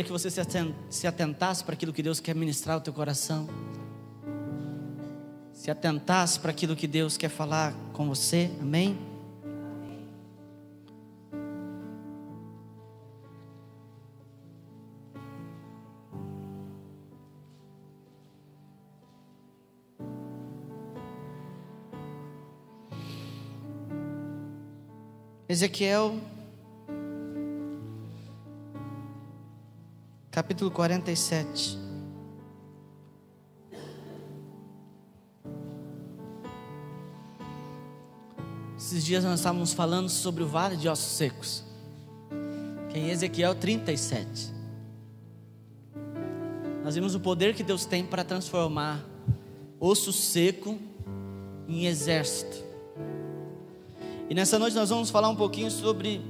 Que você se atentasse para aquilo que Deus quer ministrar ao teu coração, se atentasse para aquilo que Deus quer falar com você, amém? Ezequiel capítulo 47. Esses dias nós estávamos falando sobre o vale de ossos secos, que é em Ezequiel 37. Nós vimos o poder que Deus tem para transformar osso seco em exército. E nessa noite nós vamos falar um pouquinho sobre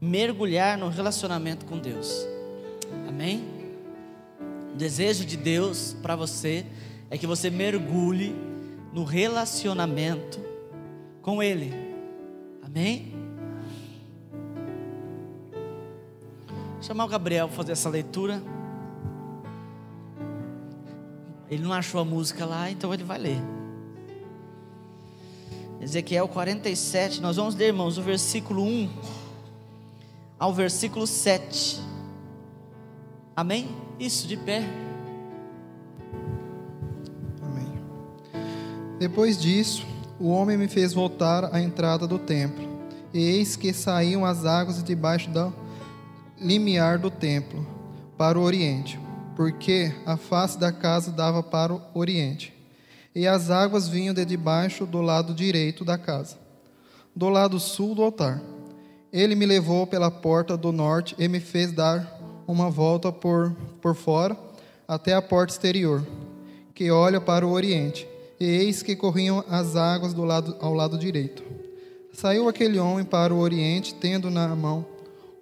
mergulhar no relacionamento com Deus. Amém? O desejo de Deus para você é que você mergulhe no relacionamento com Ele. Amém? Vou chamar o Gabriel para fazer essa leitura. Ele não achou a música lá, então ele vai ler. Ezequiel 47, nós vamos ler, irmãos, do versículo 1 ao versículo 7. Amém? Isso, de pé. Amém. Depois disso, o homem me fez voltar à entrada do templo, e eis que saíam as águas debaixo do limiar do templo, para o oriente, porque a face da casa dava para o oriente, e as águas vinham de debaixo do lado direito da casa, do lado sul do altar. Ele me levou pela porta do norte e me fez dar uma volta por fora até a porta exterior, que olha para o oriente, e eis que corriam as águas ao lado direito. Saiu aquele homem para o oriente, tendo na mão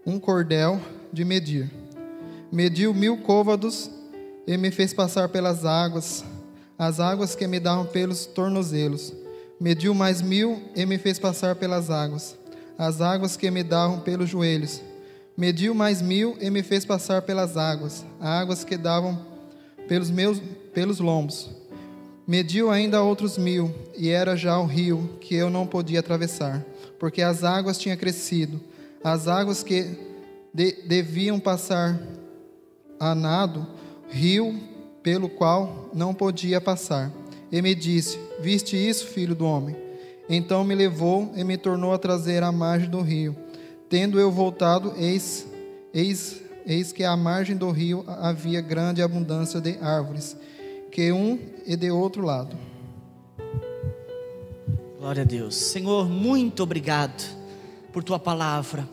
um cordel de medir. Mediu 1000 côvados e me fez passar pelas águas, as águas que me davam pelos tornozelos. Mediu mais 1000 e me fez passar pelas águas, as águas que me davam pelos joelhos. Mediu mais 1000 e me fez passar pelas águas, águas que davam pelos lombos. Mediu ainda outros 1000, e era já o rio que eu não podia atravessar, porque as águas tinham crescido, as águas que deviam passar a nado, rio pelo qual não podia passar. E me disse: viste isso, filho do homem? Então me levou e me tornou a trazer à margem do rio. Tendo eu voltado, eis que à margem do rio havia grande abundância de árvores, que um e de outro lado. Glória a Deus. Senhor, muito obrigado por Tua palavra,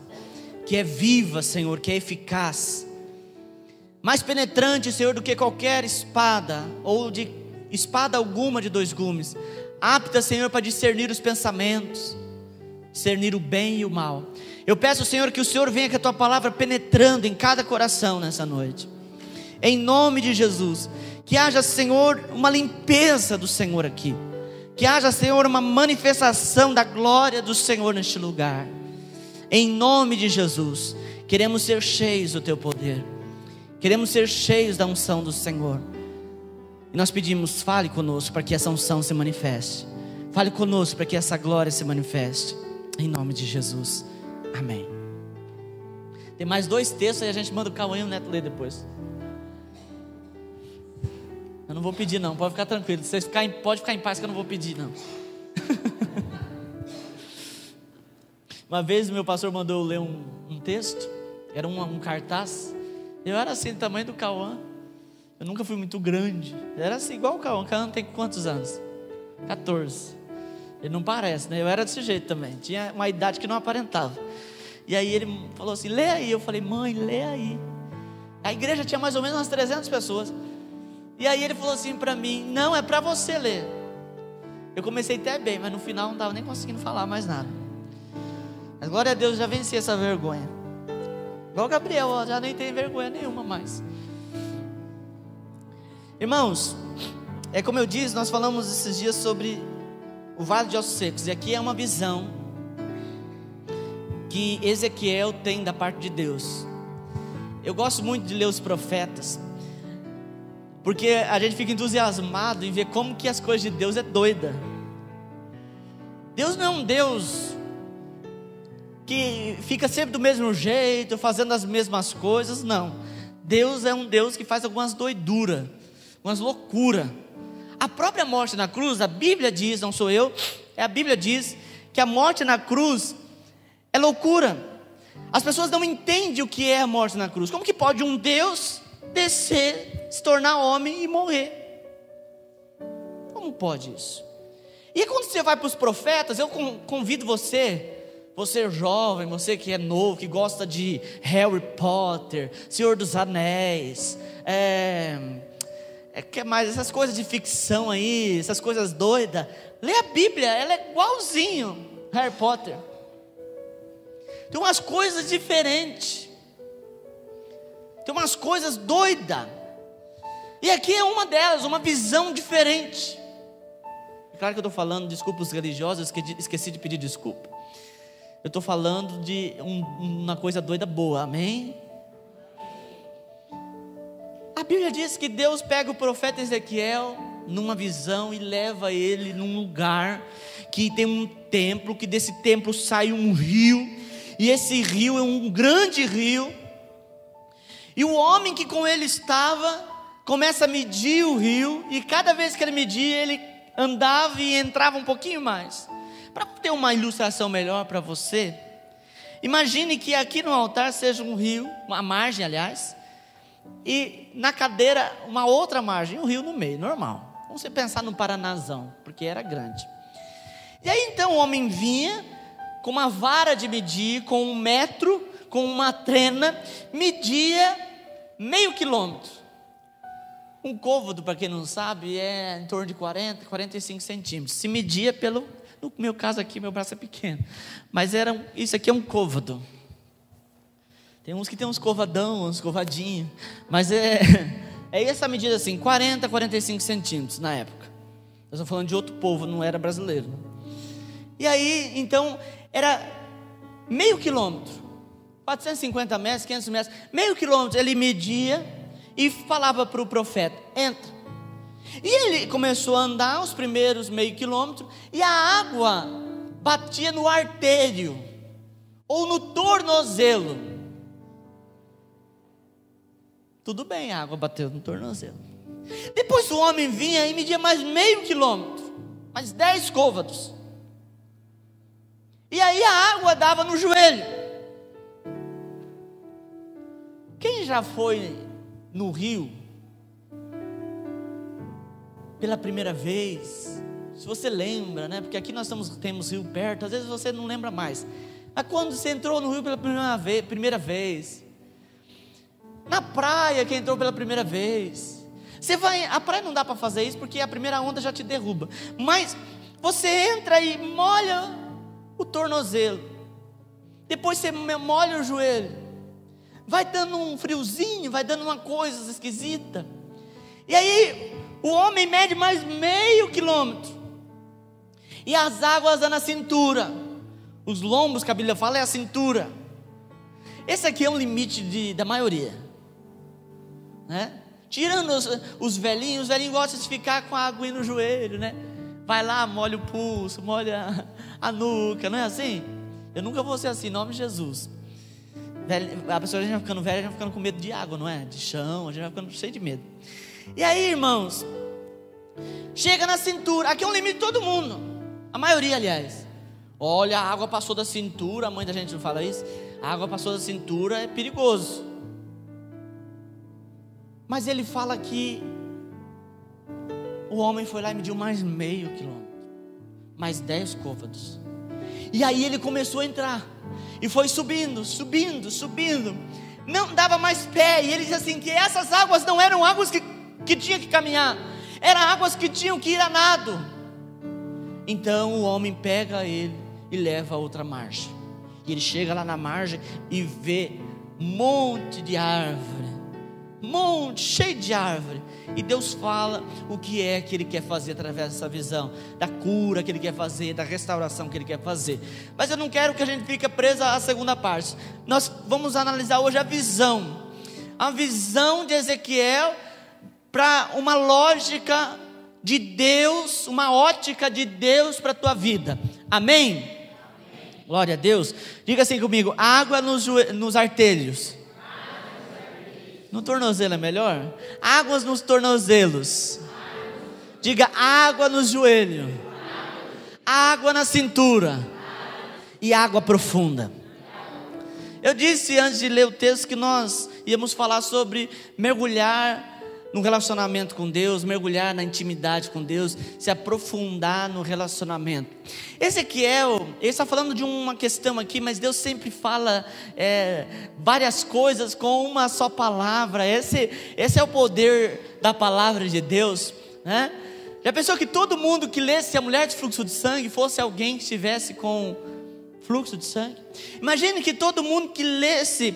que é viva, Senhor, que é eficaz, mais penetrante, Senhor, do que qualquer espada, ou de espada alguma de 2 gumes, apta, Senhor, para discernir os pensamentos, discernir o bem e o mal. Eu peço, Senhor, que o Senhor venha com a Tua palavra penetrando em cada coração nessa noite, em nome de Jesus. Que haja, Senhor, uma limpeza do Senhor aqui, que haja, Senhor, uma manifestação da glória do Senhor neste lugar, em nome de Jesus. Queremos ser cheios do Teu poder, queremos ser cheios da unção do Senhor, e nós pedimos: fale conosco para que essa unção se manifeste, fale conosco para que essa glória se manifeste, em nome de Jesus. Amém. Tem mais 2 textos, aí a gente manda o Cauã e o Neto ler depois. Eu não vou pedir não, pode ficar tranquilo. Vocês pode ficar em paz que eu não vou pedir não. Uma vez o meu pastor mandou eu ler um texto, era um cartaz. Eu era assim, do tamanho do Cauã. Eu nunca fui muito grande. Eu era assim, igual o Cauã. O Cauã tem quantos anos? 14. Ele não parece, né? Eu era desse jeito também. Tinha uma idade que não aparentava. E aí ele falou assim: lê aí. Eu falei: mãe, lê aí. A igreja tinha mais ou menos umas 300 pessoas. E aí ele falou assim para mim: não, é para você ler. Eu comecei até bem, mas no final não estava nem conseguindo falar mais nada. Mas glória a Deus, já venci essa vergonha. Igual o Gabriel, ó, já nem tem vergonha nenhuma mais. Irmãos, é como eu disse, nós falamos esses dias sobre o vale de ossos secos. E aqui é uma visão que Ezequiel tem da parte de Deus. Eu gosto muito de ler os profetas, porque a gente fica entusiasmado em ver como que as coisas de Deus é doida. Deus não é um Deus que fica sempre do mesmo jeito, fazendo as mesmas coisas, não. Deus é um Deus que faz algumas doiduras, umas loucuras. A própria morte na cruz, a Bíblia diz, não sou eu, a Bíblia diz que a morte na cruz é loucura. As pessoas não entendem o que é a morte na cruz. Como que pode um Deus descer, se tornar homem e morrer? Como pode isso? E quando você vai para os profetas, eu convido você jovem, você que é novo, que gosta de Harry Potter, Senhor dos Anéis, que mais? Essas coisas de ficção aí, essas coisas doidas. Lê a Bíblia, ela é igualzinho Harry Potter. Tem umas coisas diferentes, tem umas coisas doidas, e aqui é uma delas, uma visão diferente. Claro que eu estou falando, desculpa os religiosos, esqueci de pedir desculpa. Eu estou falando de uma coisa doida boa, amém? A Bíblia diz que Deus pega o profeta Ezequiel numa visão e leva ele num lugar que tem um templo, que desse templo sai um rio, e esse rio é um grande rio, e o homem que com ele estava começa a medir o rio, e cada vez que ele media, ele andava e entrava um pouquinho mais. Para ter uma ilustração melhor para você, imagine que aqui no altar seja um rio, uma margem aliás, e na cadeira uma outra margem, um rio no meio, normal. Vamos pensar no Paranazão, porque era grande. E aí então o homem vinha com uma vara de medir, com 1 metro, com uma trena, media meio quilômetro. Um côvado, para quem não sabe, é em torno de 40, 45 centímetros. Se media no meu caso aqui, meu braço é pequeno, mas isso aqui é um côvado. Tem uns que tem uns covadão, uns covadinhos, mas é essa medida assim, 40, 45 centímetros na época. Eu estou falando de outro povo, não era brasileiro. E aí, então, era meio quilômetro, 450 metros, 500 metros, meio quilômetro, ele media e falava para o profeta, entra. E ele começou a andar os primeiros meio quilômetro, e a água batia no artério, ou no tornozelo. Tudo bem, a água bateu no tornozelo. Depois o homem vinha e media mais meio quilômetro, mais 10 côvados. E aí a água dava no joelho. Quem já foi no rio pela primeira vez, se você lembra, né? Porque aqui nós temos rio perto, às vezes você não lembra mais. Mas quando você entrou no rio pela primeira vez, na praia que entrou pela primeira vez, você vai, a praia não dá para fazer isso porque a primeira onda já te derruba, mas você entra e molha o tornozelo, depois você molha o joelho, vai dando um friozinho, vai dando uma coisa esquisita, e aí o homem mede mais meio quilômetro, e as águas dão na cintura, os lombos que a Bíblia fala é a cintura. Esse aqui é um limite da maioria, né? Tirando os velhinhos gostam de ficar com a aguinha no joelho, né? Vai lá, molha o pulso, molha a nuca, não é assim? Eu nunca vou ser assim, em nome de Jesus. A pessoa já vai ficando velha, já vai ficando com medo de água, não é? De chão, a gente vai ficando cheio de medo. E aí, irmãos, chega na cintura, aqui é um limite de todo mundo, a maioria, aliás. Olha, a água passou da cintura, a mãe da gente não fala isso? A água passou da cintura, é perigoso. Mas ele fala que o homem foi lá e mediu mais meio quilômetro, mais 10 côvados. E aí ele começou a entrar, e foi subindo, não dava mais pé, e ele disse assim, que essas águas não eram águas que tinha que caminhar, eram águas que tinham que ir a nado. Então o homem pega ele e leva a outra margem, e ele chega lá na margem e vê um monte de árvore, cheio de árvore, e Deus fala o que é que Ele quer fazer através dessa visão, da cura que Ele quer fazer, da restauração que Ele quer fazer. Mas eu não quero que a gente fique preso à segunda parte. Nós vamos analisar hoje a visão. a visão de Ezequiel para uma lógica de Deus, uma ótica de Deus para a tua vida. Amém? Amém? Glória a Deus. Diga assim comigo: água nos artelhos. No tornozelo é melhor? Águas nos tornozelos. Diga: água no joelho, água na cintura e água profunda. Eu disse antes de ler o texto que nós íamos falar sobre mergulhar no relacionamento com Deus, mergulhar na intimidade com Deus, se aprofundar no relacionamento. Ezequiel, ele está falando de uma questão aqui, mas Deus sempre fala várias coisas com uma só palavra. Esse é o poder da palavra de Deus, né? Já pensou que todo mundo que lesse a mulher de fluxo de sangue fosse alguém que estivesse com fluxo de sangue? Imagine que todo mundo que lesse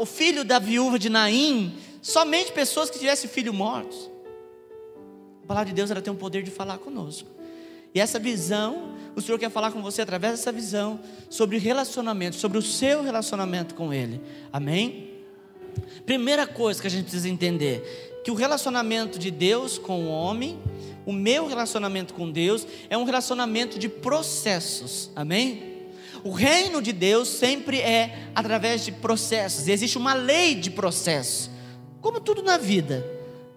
o filho da viúva de Naim, somente pessoas que tivessem filhos mortos. A palavra de Deus, ela tem o poder de falar conosco. E essa visão, o Senhor quer falar com você através dessa visão sobre relacionamento, sobre o seu relacionamento com Ele. Amém? Primeira coisa que a gente precisa entender, que o relacionamento de Deus com o homem, o meu relacionamento com Deus, é um relacionamento de processos. Amém? O reino de Deus sempre é através de processos. Existe uma lei de processos, como tudo na vida,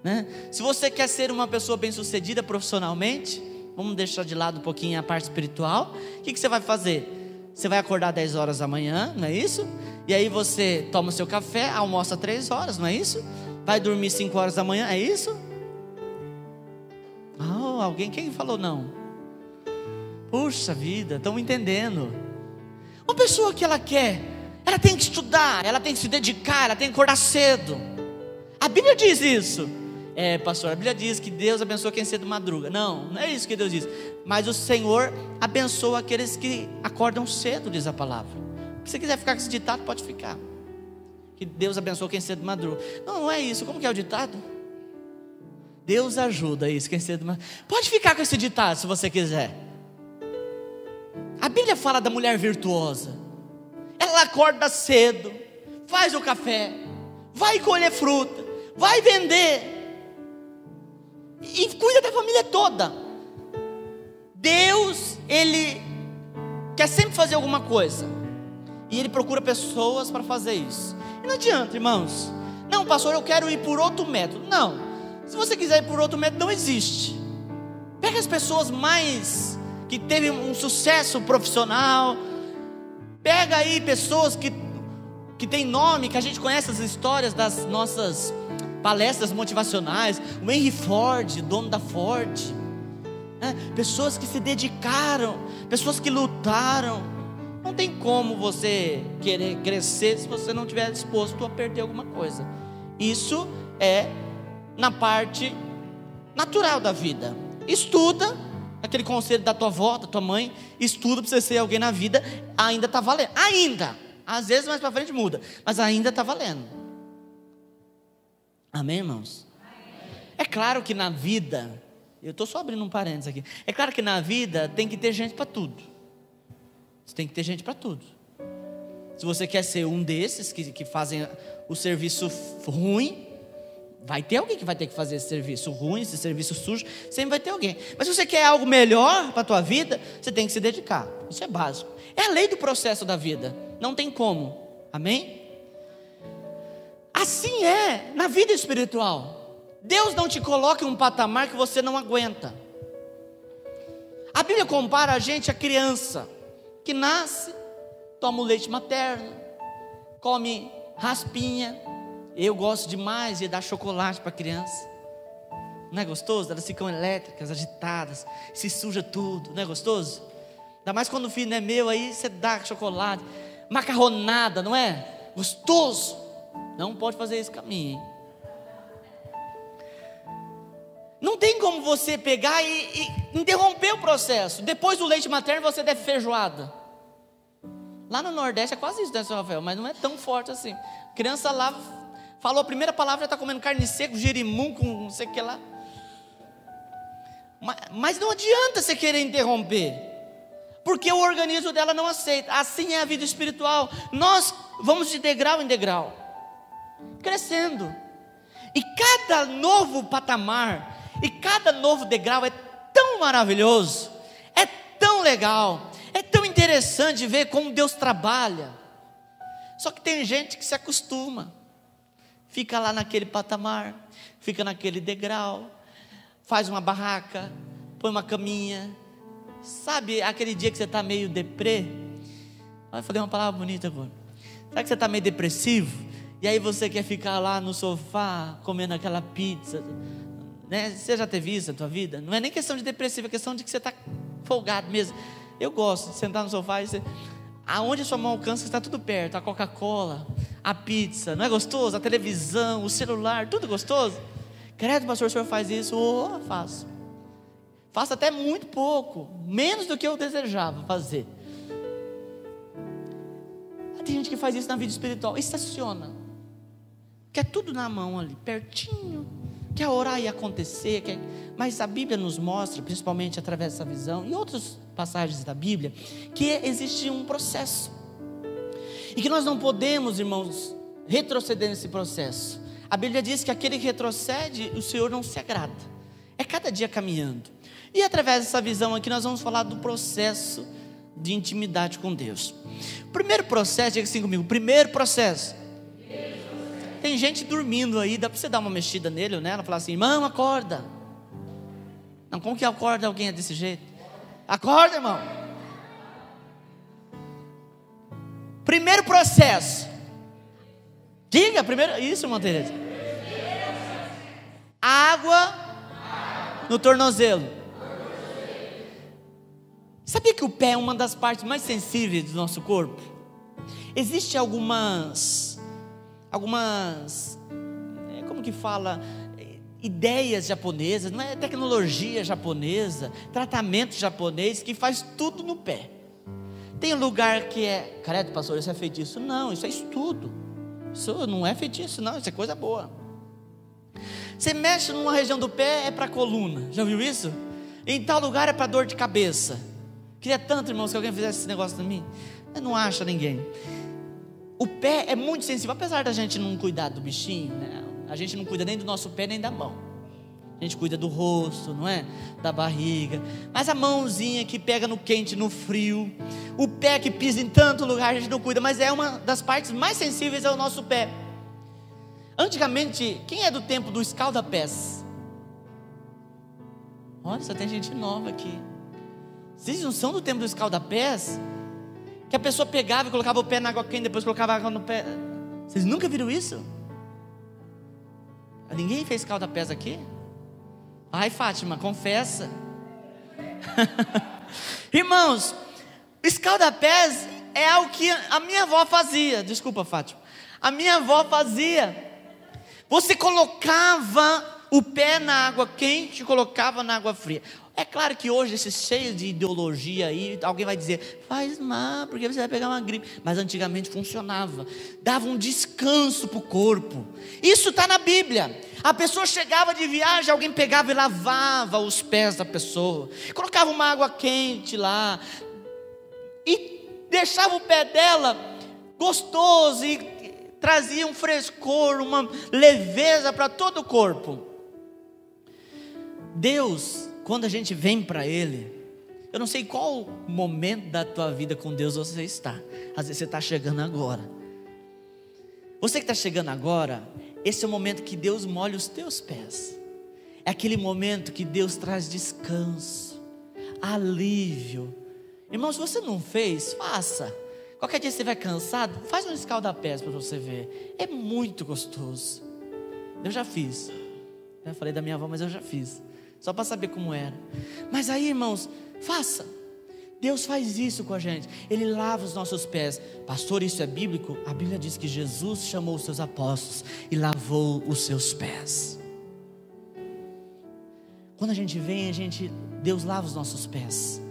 né? Se você quer ser uma pessoa bem-sucedida profissionalmente, vamos deixar de lado um pouquinho a parte espiritual. O que você vai fazer? Você vai acordar 10 horas da manhã, não é isso? E aí você toma o seu café, almoça 3 horas, não é isso? Vai dormir 5 horas da manhã, é isso? Alguém, quem falou não? Puxa vida, estão entendendo? Uma pessoa que ela tem que estudar, ela tem que se dedicar, ela tem que acordar cedo. A Bíblia diz isso. Pastor, a Bíblia diz que Deus abençoa quem cedo madruga. Não é isso que Deus diz. Mas o Senhor abençoa aqueles que acordam cedo, diz a palavra. Se você quiser ficar com esse ditado, pode ficar. Que Deus abençoa quem cedo madruga. Não é isso. Como que é o ditado? Deus ajuda isso, quem cedo madruga. Pode ficar com esse ditado se você quiser. A Bíblia fala da mulher virtuosa. Ela acorda cedo, faz o café, vai colher fruta, vai vender e cuida da família toda. Deus, Ele quer sempre fazer alguma coisa e Ele procura pessoas para fazer isso. E não adianta, irmãos. Não, pastor, eu quero ir por outro método. Não, se você quiser ir por outro método, não existe. Pega as pessoas que teve um sucesso profissional. Pega aí pessoas que tem nome, que a gente conhece as histórias das nossas palestras motivacionais. O Henry Ford, dono da Ford, pessoas que se dedicaram, pessoas que lutaram. Não tem como você querer crescer se você não estiver disposto a perder alguma coisa. Isso é na parte natural da vida. Estuda. Aquele conselho da tua avó, da tua mãe, estuda para você ser alguém na vida, ainda está valendo. Ainda, às vezes mais para frente muda, mas ainda está valendo. Amém, irmãos? Amém. É claro que na vida, eu estou só abrindo um parênteses aqui. É claro que na vida tem que ter gente para tudo. Você tem que ter gente para tudo. Se você quer ser um desses que fazem o serviço ruim, vai ter alguém que vai ter que fazer esse serviço ruim, esse serviço sujo, sempre vai ter alguém. Mas se você quer algo melhor para a tua vida, você tem que se dedicar. Isso é básico. É a lei do processo da vida. Não tem como. Amém? Assim é na vida espiritual. Deus não te coloca em um patamar que você não aguenta. A Bíblia compara a gente a criança que nasce, toma o leite materno, come raspinha. Eu gosto demais de dar chocolate para criança. Não é gostoso? Elas ficam elétricas, agitadas, se suja tudo. Não é gostoso? Ainda mais quando o filho não é meu, aí você dá chocolate, macarronada, não é? Gostoso. Não pode fazer isso com a minha, hein? Não tem como você pegar e interromper o processo. Depois do leite materno você deve feijoada. Lá no Nordeste é quase isso, né, Sr. Rafael? Mas não é tão forte assim. Criança lá falou a primeira palavra, já está comendo carne seca, girimum com não sei o que lá. Mas não adianta você querer interromper. porque o organismo dela não aceita. Assim é a vida espiritual. Nós vamos de degrau em degrau, crescendo. E cada novo patamar, e cada novo degrau é tão maravilhoso, é tão legal, é tão interessante ver como Deus trabalha. Só que tem gente que se acostuma, fica lá naquele patamar, fica naquele degrau, faz uma barraca, põe uma caminha. Sabe aquele dia que você está meio deprê? Eu falei uma palavra bonita agora. Sabe que você está meio depressivo? E aí você quer ficar lá no sofá, comendo aquela pizza, né? Você já teve isso na tua vida? Não é nem questão de depressivo, é questão de que você está folgado mesmo. Eu gosto de sentar no sofá e você... Aonde a sua mão alcança está tudo perto. A Coca-Cola, a pizza, não é gostoso? A televisão, o celular, tudo gostoso? Credo, pastor, o senhor faz isso? Oh, faço. Faço até muito pouco, menos do que eu desejava fazer. Tem gente que faz isso na vida espiritual, estaciona, quer tudo na mão ali, pertinho, quer orar e acontecer, mas a Bíblia nos mostra, principalmente através dessa visão, e outras passagens da Bíblia, que existe um processo, e que nós não podemos, irmãos, retroceder nesse processo. A Bíblia diz que aquele que retrocede, o Senhor não se agrada, é cada dia caminhando. E através dessa visão aqui nós vamos falar do processo de intimidade com Deus. Primeiro processo, diga assim comigo, primeiro processo. Tem gente dormindo aí, dá para você dar uma mexida nele ou nela, falar assim, irmão, acorda. Não, como que acorda alguém é desse jeito? Acorda, irmão. Primeiro processo. Diga, primeiro, isso, irmã Tereza. Água no tornozelo. Sabia que o pé é uma das partes mais sensíveis do nosso corpo? Existem algumas, como que fala, ideias japonesas, não é tecnologia japonesa, tratamento japonês que faz tudo no pé. Tem lugar que é, credo, pastor, isso é feitiço? Não, isso é estudo. Isso não é feitiço, não, isso é coisa boa. Você mexe numa região do pé, é para coluna, já viu isso? Em tal lugar é para dor de cabeça. Queria tanto, irmãos, que alguém fizesse esse negócio em mim. Eu não acho ninguém. O pé é muito sensível, apesar da gente não cuidar do bichinho, né? A gente não cuida nem do nosso pé nem da mão. A gente cuida do rosto, não é? Da barriga. Mas a mãozinha que pega no quente, no frio, o pé que pisa em tanto lugar, a gente não cuida. Mas é uma das partes mais sensíveis ao nosso pé. Antigamente, quem é do tempo do escalda-pés? Olha, só tem gente nova aqui. Vocês não são do tempo do escalda-pés? Que a pessoa pegava e colocava o pé na água quente, depois colocava a água no pé. Vocês nunca viram isso? Ninguém fez escalda-pés aqui? Ai, Fátima, confessa. Irmãos, escalda-pés é algo que a minha avó fazia. Desculpa, Fátima. A minha avó fazia. Você colocava o pé na água quente e colocava na água fria. É claro que hoje, esse cheio de ideologia aí, alguém vai dizer, faz mal, porque você vai pegar uma gripe. Mas antigamente funcionava, dava um descanso para o corpo. Isso está na Bíblia. A pessoa chegava de viagem, alguém pegava e lavava os pés da pessoa, colocava uma água quente lá, e deixava o pé dela gostoso, e trazia um frescor, uma leveza para todo o corpo. Deus, quando a gente vem para Ele, eu não sei qual momento da tua vida com Deus você está. Às vezes você está chegando agora. Você que está chegando agora, esse é o momento que Deus molha os teus pés. É aquele momento que Deus traz descanso, alívio. Irmão, se você não fez, faça. Qualquer dia você vai cansado, faz um escalda-pés para você ver. É muito gostoso. Eu já fiz. Já falei da minha avó, mas eu já fiz. Só para saber como era. Mas aí, irmãos, faça. Deus faz isso com a gente. Ele lava os nossos pés. Pastor, isso é bíblico? A Bíblia diz que Jesus chamou os seus apóstolos e lavou os seus pés. Quando a gente vem, Deus lava os nossos pés.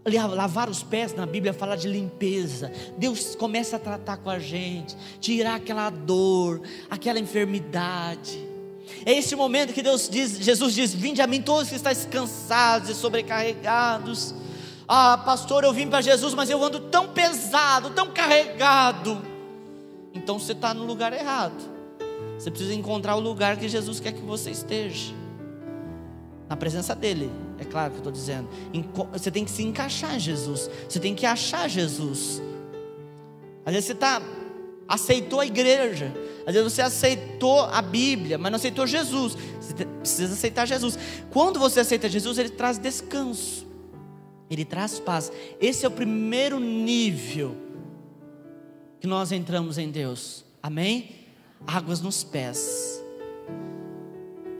Lavar os pés na Bíblia fala de limpeza. Deus começa a tratar com a gente, tirar aquela dor, aquela enfermidade. É esse momento que Jesus diz, vinde a mim todos que estáis cansados e sobrecarregados. Ah, pastor, eu vim para Jesus, mas eu ando tão pesado, tão carregado. Então você está no lugar errado. Você precisa encontrar o lugar que Jesus quer que você esteja, na presença dele, é claro que eu estou dizendo. Você tem que se encaixar em Jesus, você tem que achar Jesus. Às vezes você aceitou a igreja, às vezes você aceitou a Bíblia, mas não aceitou Jesus. Você precisa aceitar Jesus. Quando você aceita Jesus, ele traz descanso, ele traz paz. Esse é o primeiro nível que nós entramos em Deus, amém? Águas nos pés.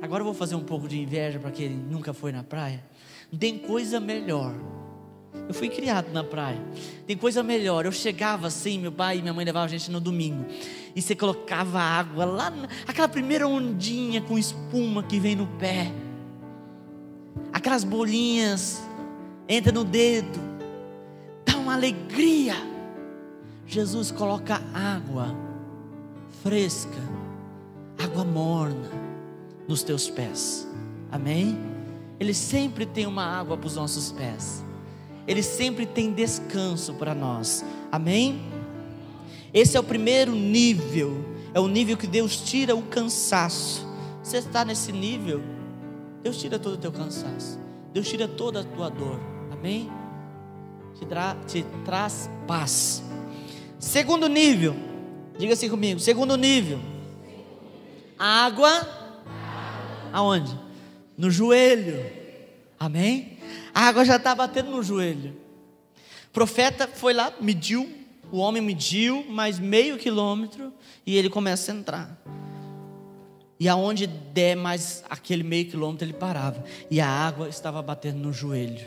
Agora eu vou fazer um pouco de inveja para quem nunca foi na praia. Não tem coisa melhor. Eu fui criado na praia. Tem coisa melhor. Eu chegava assim, meu pai e minha mãe levavam a gente no domingo, e você colocava água lá, aquela primeira ondinha com espuma que vem no pé, aquelas bolinhas, entra no dedo, dá uma alegria. Jesus coloca água fresca, água morna nos teus pés, amém? Ele sempre tem uma água para os nossos pés, ele sempre tem descanso para nós, amém? Esse é o primeiro nível, é o nível que Deus tira o cansaço. Você está nesse nível, Deus tira todo o teu cansaço, Deus tira toda a tua dor, amém? Te traz paz. Segundo nível, diga assim comigo, segundo nível, água, aonde? No joelho, amém? A água já está batendo no joelho. O profeta foi lá, mediu, o homem mediu mais meio quilômetro, e ele começa a entrar, e aonde der mais aquele meio quilômetro ele parava, e a água estava batendo no joelho.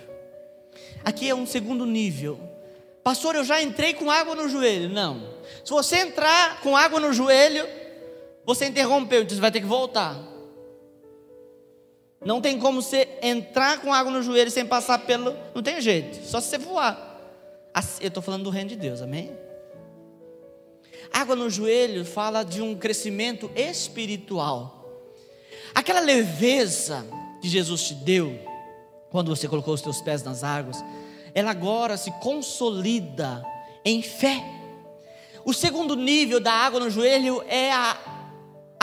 Aqui é um segundo nível. Pastor, eu já entrei com água no joelho. Não, se você entrar com água no joelho, você interrompeu, então você vai ter que voltar. Não tem como você entrar com água no joelho sem passar pelo... Não tem jeito, só se você voar. Eu estou falando do reino de Deus, amém? Água no joelho fala de um crescimento espiritual. Aquela leveza que Jesus te deu quando você colocou os teus pés nas águas, ela agora se consolida em fé. O segundo nível da água no joelho é a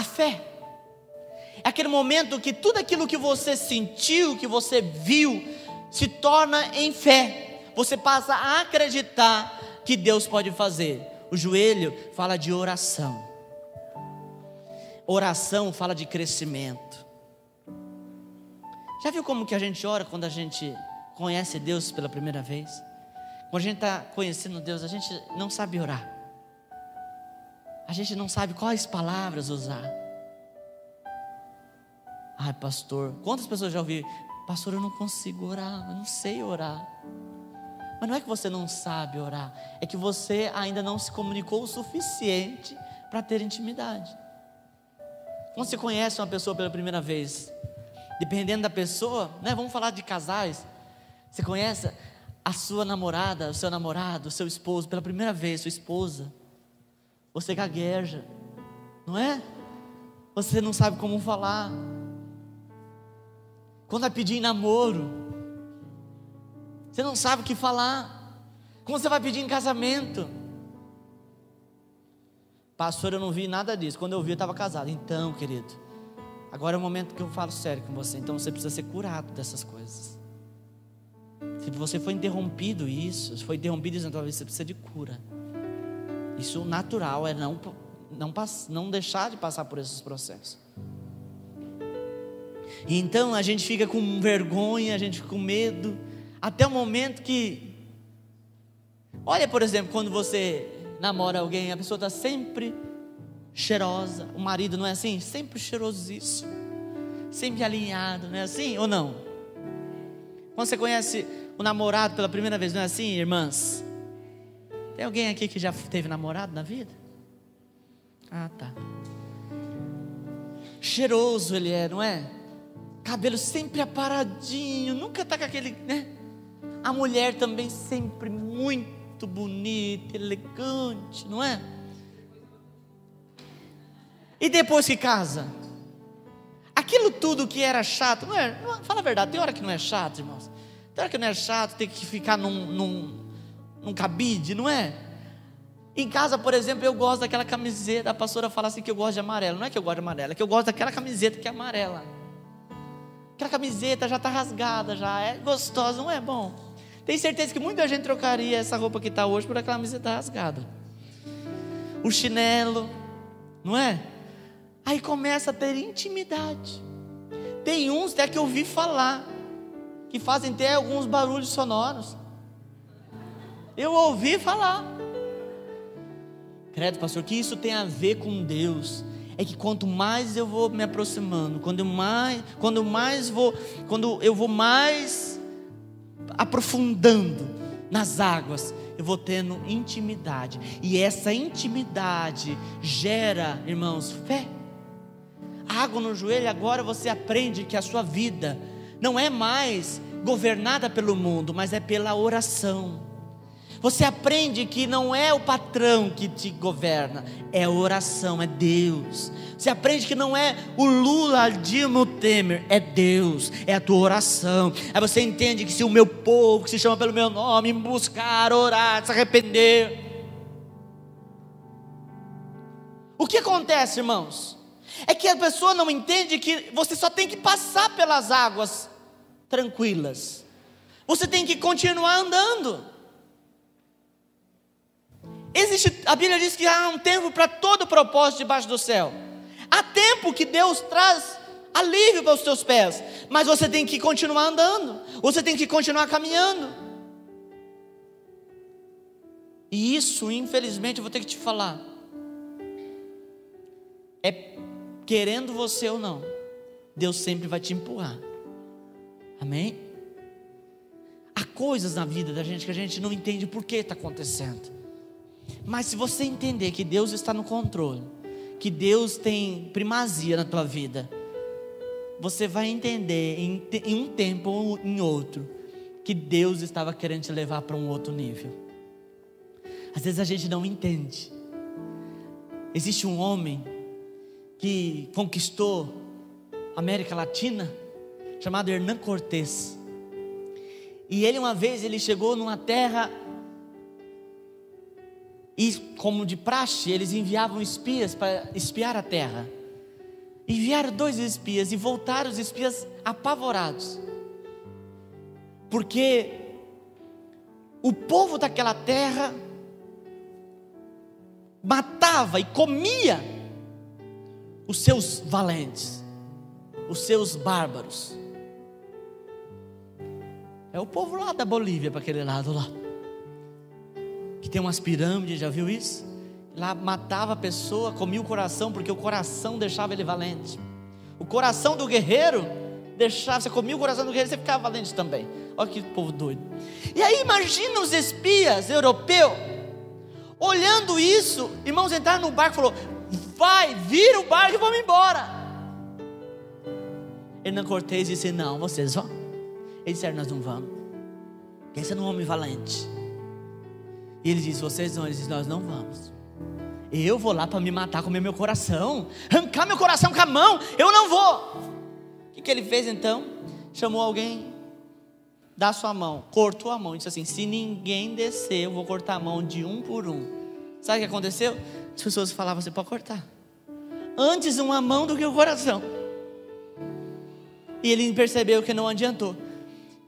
fé. É aquele momento que tudo aquilo que você sentiu, que você viu, se torna em fé. Você passa a acreditar que Deus pode fazer. O joelho fala de oração. Oração fala de crescimento. Já viu como que a gente ora quando a gente conhece Deus pela primeira vez? Quando a gente está conhecendo Deus, a gente não sabe orar. A gente não sabe quais palavras usar. Ai, pastor, quantas pessoas já ouviram? Pastor, eu não consigo orar, eu não sei orar. Mas não é que você não sabe orar, é que você ainda não se comunicou o suficiente para ter intimidade. Quando você conhece uma pessoa pela primeira vez, dependendo da pessoa, né, vamos falar de casais. Você conhece a sua namorada, o seu namorado, o seu esposo pela primeira vez, sua esposa. Você gagueja, não é? Você não sabe como falar. Quando vai pedir em namoro, você não sabe o que falar. Quando você vai pedir em casamento, pastor, eu não vi nada disso. Quando eu vi, eu estava casado. Então, querido, agora é o momento que eu falo sério com você. Então você precisa ser curado dessas coisas. Se você foi interrompido isso, se foi interrompido isso na tua vida, você precisa de cura. Isso natural é não deixar de passar por esses processos. E então a gente fica com vergonha, a gente fica com medo, até o momento que... Olha, por exemplo, quando você namora alguém, a pessoa está sempre cheirosa. O marido não é assim? Sempre cheirosíssimo, sempre alinhado, não é assim ou não? Quando você conhece o namorado pela primeira vez, não é assim, irmãs? Tem alguém aqui que já teve namorado na vida? Ah, tá. Cheiroso ele é, não é? Cabelo sempre aparadinho, nunca tá com aquele, né? A mulher também sempre muito bonita, elegante, não é? E depois que casa, aquilo tudo que era chato, não é? Fala a verdade, tem hora que não é chato, irmãos. Será que não é chato ter que ficar num cabide, não é? Em casa, por exemplo, eu gosto daquela camiseta. A pastora fala assim que eu gosto de amarelo. Não é que eu gosto de amarelo, é que eu gosto daquela camiseta que é amarela. Aquela camiseta já está rasgada, já é gostosa, não é bom? Tenho certeza que muita gente trocaria essa roupa que está hoje por aquela camiseta rasgada. O chinelo, não é? Aí começa a ter intimidade. Tem uns até que eu ouvi falar que fazem até alguns barulhos sonoros. Eu ouvi falar. Credo, pastor, que isso tem a ver com Deus. É que quanto mais eu vou me aproximando, quando eu vou mais aprofundando nas águas, eu vou tendo intimidade. E essa intimidade gera, irmãos, fé. Água no joelho. Agora você aprende que a sua vida não é mais governada pelo mundo, mas é pela oração. Você aprende que não é o patrão que te governa, é a oração, é Deus. Você aprende que não é o Lula, Dilma, o Temer, é Deus, é a tua oração. Aí você entende que se o meu povo, que se chama pelo meu nome, buscar, orar, se arrepender. O que acontece, irmãos? É que a pessoa não entende que você só tem que passar pelas águas tranquilas. Você tem que continuar andando. A Bíblia diz que há um tempo para todo propósito debaixo do céu. Há tempo que Deus traz alívio para os teus pés, mas você tem que continuar andando, você tem que continuar caminhando. E isso, infelizmente, eu vou ter que te falar, é querendo você ou não, Deus sempre vai te empurrar. Amém? Há coisas na vida da gente que a gente não entende por que está acontecendo. Mas se você entender que Deus está no controle, que Deus tem primazia na tua vida, você vai entender em um tempo ou em outro, que Deus estava querendo te levar para um outro nível. Às vezes a gente não entende. Existe um homem que conquistou a América Latina, chamado Hernán Cortés. E ele uma vez chegou numa terra, e como de praxe, eles enviavam espias para espiar a terra. Enviaram 2 espias e voltaram os espias apavorados, porque o povo daquela terra matava e comia os seus valentes, os seus bárbaros. É o povo lá da Bolívia, para aquele lado lá, que tem umas pirâmides, já viu isso? Lá matava a pessoa, comia o coração, porque o coração deixava ele valente. O coração do guerreiro deixava, você comia o coração do guerreiro, você ficava valente também. Olha que povo doido. E aí imagina os espias europeus olhando isso. Irmãos, entraram no barco e falou: vai, vira o barco e vamos embora. Hernán Cortés disse: não, vocês vão. Eles disseram: nós não vamos, esse é um homem valente. E ele disse: vocês vão. Ele disse: nós não vamos. Eu vou lá para me matar, comer meu coração, arrancar meu coração com a mão. Eu não vou. O que ele fez então? Chamou alguém, dá sua mão, cortou a mão e disse assim: se ninguém descer, eu vou cortar a mão de um por um. Sabe o que aconteceu? As pessoas falavam: você pode cortar. Antes uma mão do que o coração. E ele percebeu que não adiantou.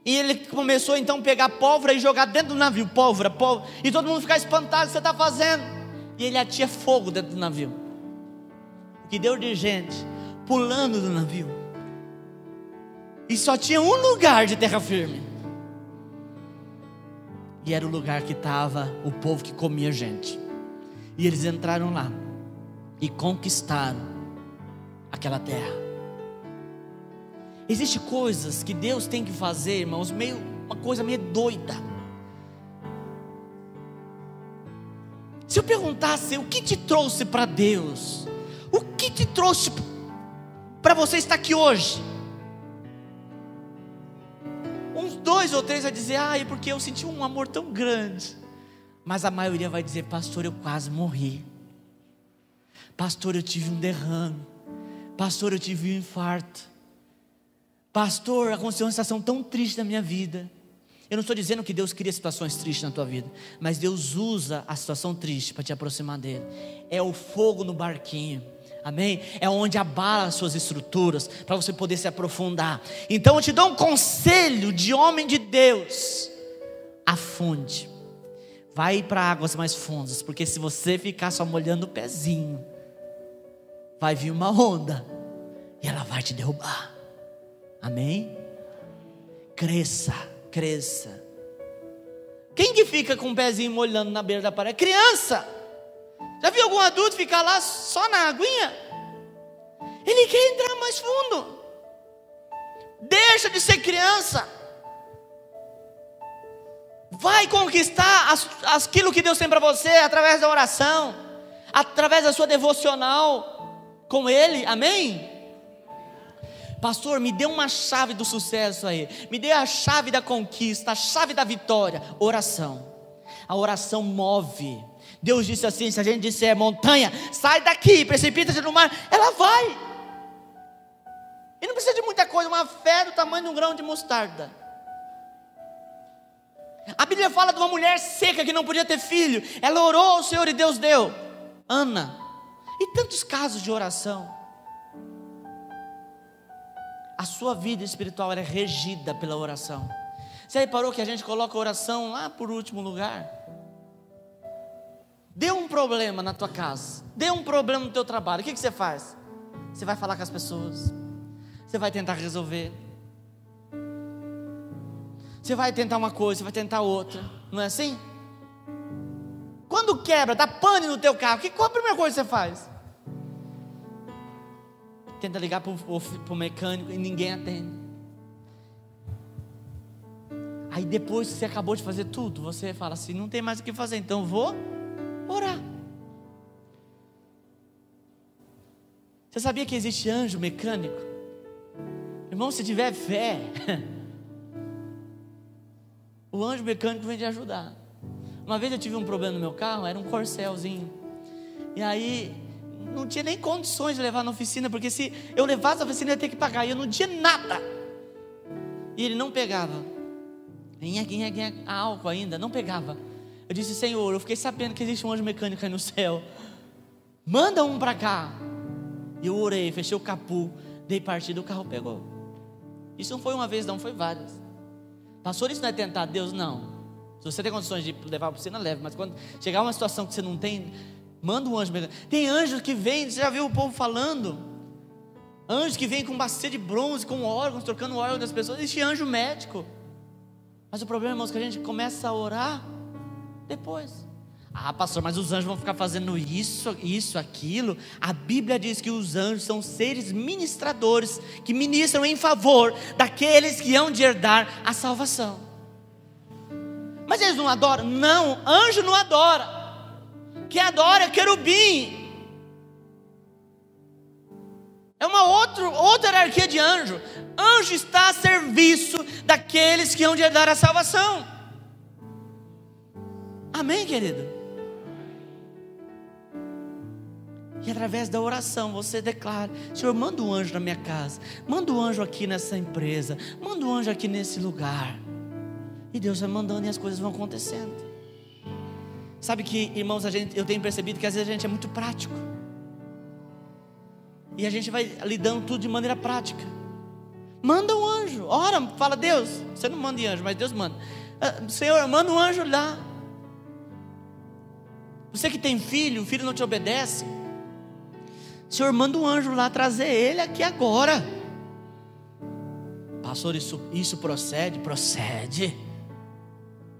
E ele começou então a pegar pólvora e jogar dentro do navio. Pólvora. E todo mundo ficar espantado: o que você está fazendo? E ele atia fogo dentro do navio. O que deu de gente pulando do navio. E só tinha um lugar de terra firme. E era o lugar que estava o povo que comia gente. E eles entraram lá e conquistaram aquela terra. Existem coisas que Deus tem que fazer, irmãos, uma coisa meio doida. Se eu perguntasse: o que te trouxe para Deus? O que te trouxe para você estar aqui hoje? Uns 2 ou 3 vai dizer: é porque eu senti um amor tão grande. Mas a maioria vai dizer: pastor, eu quase morri. Pastor, eu tive um derrame. Pastor, eu tive um infarto. Pastor, aconteceu uma situação tão triste na minha vida. Eu não estou dizendo que Deus cria situações tristes na tua vida, mas Deus usa a situação triste para te aproximar dele. É o fogo no barquinho, amém? É onde abala as suas estruturas, para você poder se aprofundar. Então eu te dou um conselho de homem de Deus: afunde, vai para águas mais fundas, porque se você ficar só molhando o pezinho, vai vir uma onda e ela vai te derrubar, amém? Cresça. Quem que fica com o pezinho molhando na beira da parede? Criança. Já viu algum adulto ficar lá só na aguinha? Ele quer entrar mais fundo. Deixa de ser criança. Vai conquistar aquilo que Deus tem para você através da oração, através da sua devocional com Ele, amém? Pastor, me dê uma chave do sucesso aí, me dê a chave da conquista, a chave da vitória. Oração. A oração move. Deus disse assim: se a gente disser montanha, sai daqui, precipita-se no mar, ela vai. E não precisa de muita coisa, uma fé do tamanho de um grão de mostarda. A Bíblia fala de uma mulher seca que não podia ter filho, ela orou ao Senhor e Deus deu. Ana. E tantos casos de oração. A sua vida espiritual é regida pela oração. Você reparou que a gente coloca a oração lá por último lugar? Deu um problema na tua casa, deu um problema no teu trabalho, o que você faz? Você vai falar com as pessoas, você vai tentar resolver, você vai tentar uma coisa, você vai tentar outra, não é assim? Quando quebra, dá pane no teu carro, qual a primeira coisa que você faz? Tenta ligar para o mecânico e ninguém atende. Aí depois que você acabou de fazer tudo, você fala assim: não tem mais o que fazer, então eu vou orar. Você sabia que existe anjo mecânico? Irmão, se tiver fé, o anjo mecânico vem te ajudar. Uma vez eu tive um problema no meu carro, era um Corcelzinho, e aí não tinha nem condições de levar na oficina, porque se eu levasse na oficina eu ia ter que pagar, e eu não tinha nada. E ele não pegava, a álcool ainda, não pegava. Eu disse: Senhor, eu fiquei sabendo que existe um anjo mecânico aí no céu, manda um para cá. E eu orei, fechei o capô, dei partida, o carro pegou. Isso não foi uma vez não, foi várias. Pastor, isso não é tentar Deus? Não. Se você tem condições de levar para a oficina, leve. Mas quando chegar uma situação que você não tem, manda um anjo mecânico. Tem anjos que vêm, você já viu o povo falando? Anjos que vêm com bacia de bronze, com órgãos, trocando órgãos das pessoas. Existe anjo médico. Mas o problema, irmãos, é que a gente começa a orar depois. Ah, pastor, mas os anjos vão ficar fazendo isso, aquilo. A Bíblia diz que os anjos são seres ministradores, que ministram em favor daqueles que hão de herdar a salvação. Mas eles não adoram? Não, anjo não adora. Quem adora é querubim. É uma outra hierarquia de anjo. Anjo está a serviço daqueles que hão de herdar a salvação. Amém, querido? E através da oração você declara: Senhor, manda um anjo na minha casa, manda um anjo aqui nessa empresa, manda um anjo aqui nesse lugar. E Deus vai mandando e as coisas vão acontecendo. Sabe que, irmãos, eu tenho percebido que às vezes a gente é muito prático, e a gente vai lidando tudo de maneira prática. Manda um anjo, ora, fala: Deus, você não manda anjo, mas Deus manda. Senhor, manda um anjo lá. Você que tem filho, o filho não te obedece, Senhor, manda um anjo lá trazer ele aqui agora. Pastor, isso procede? Procede.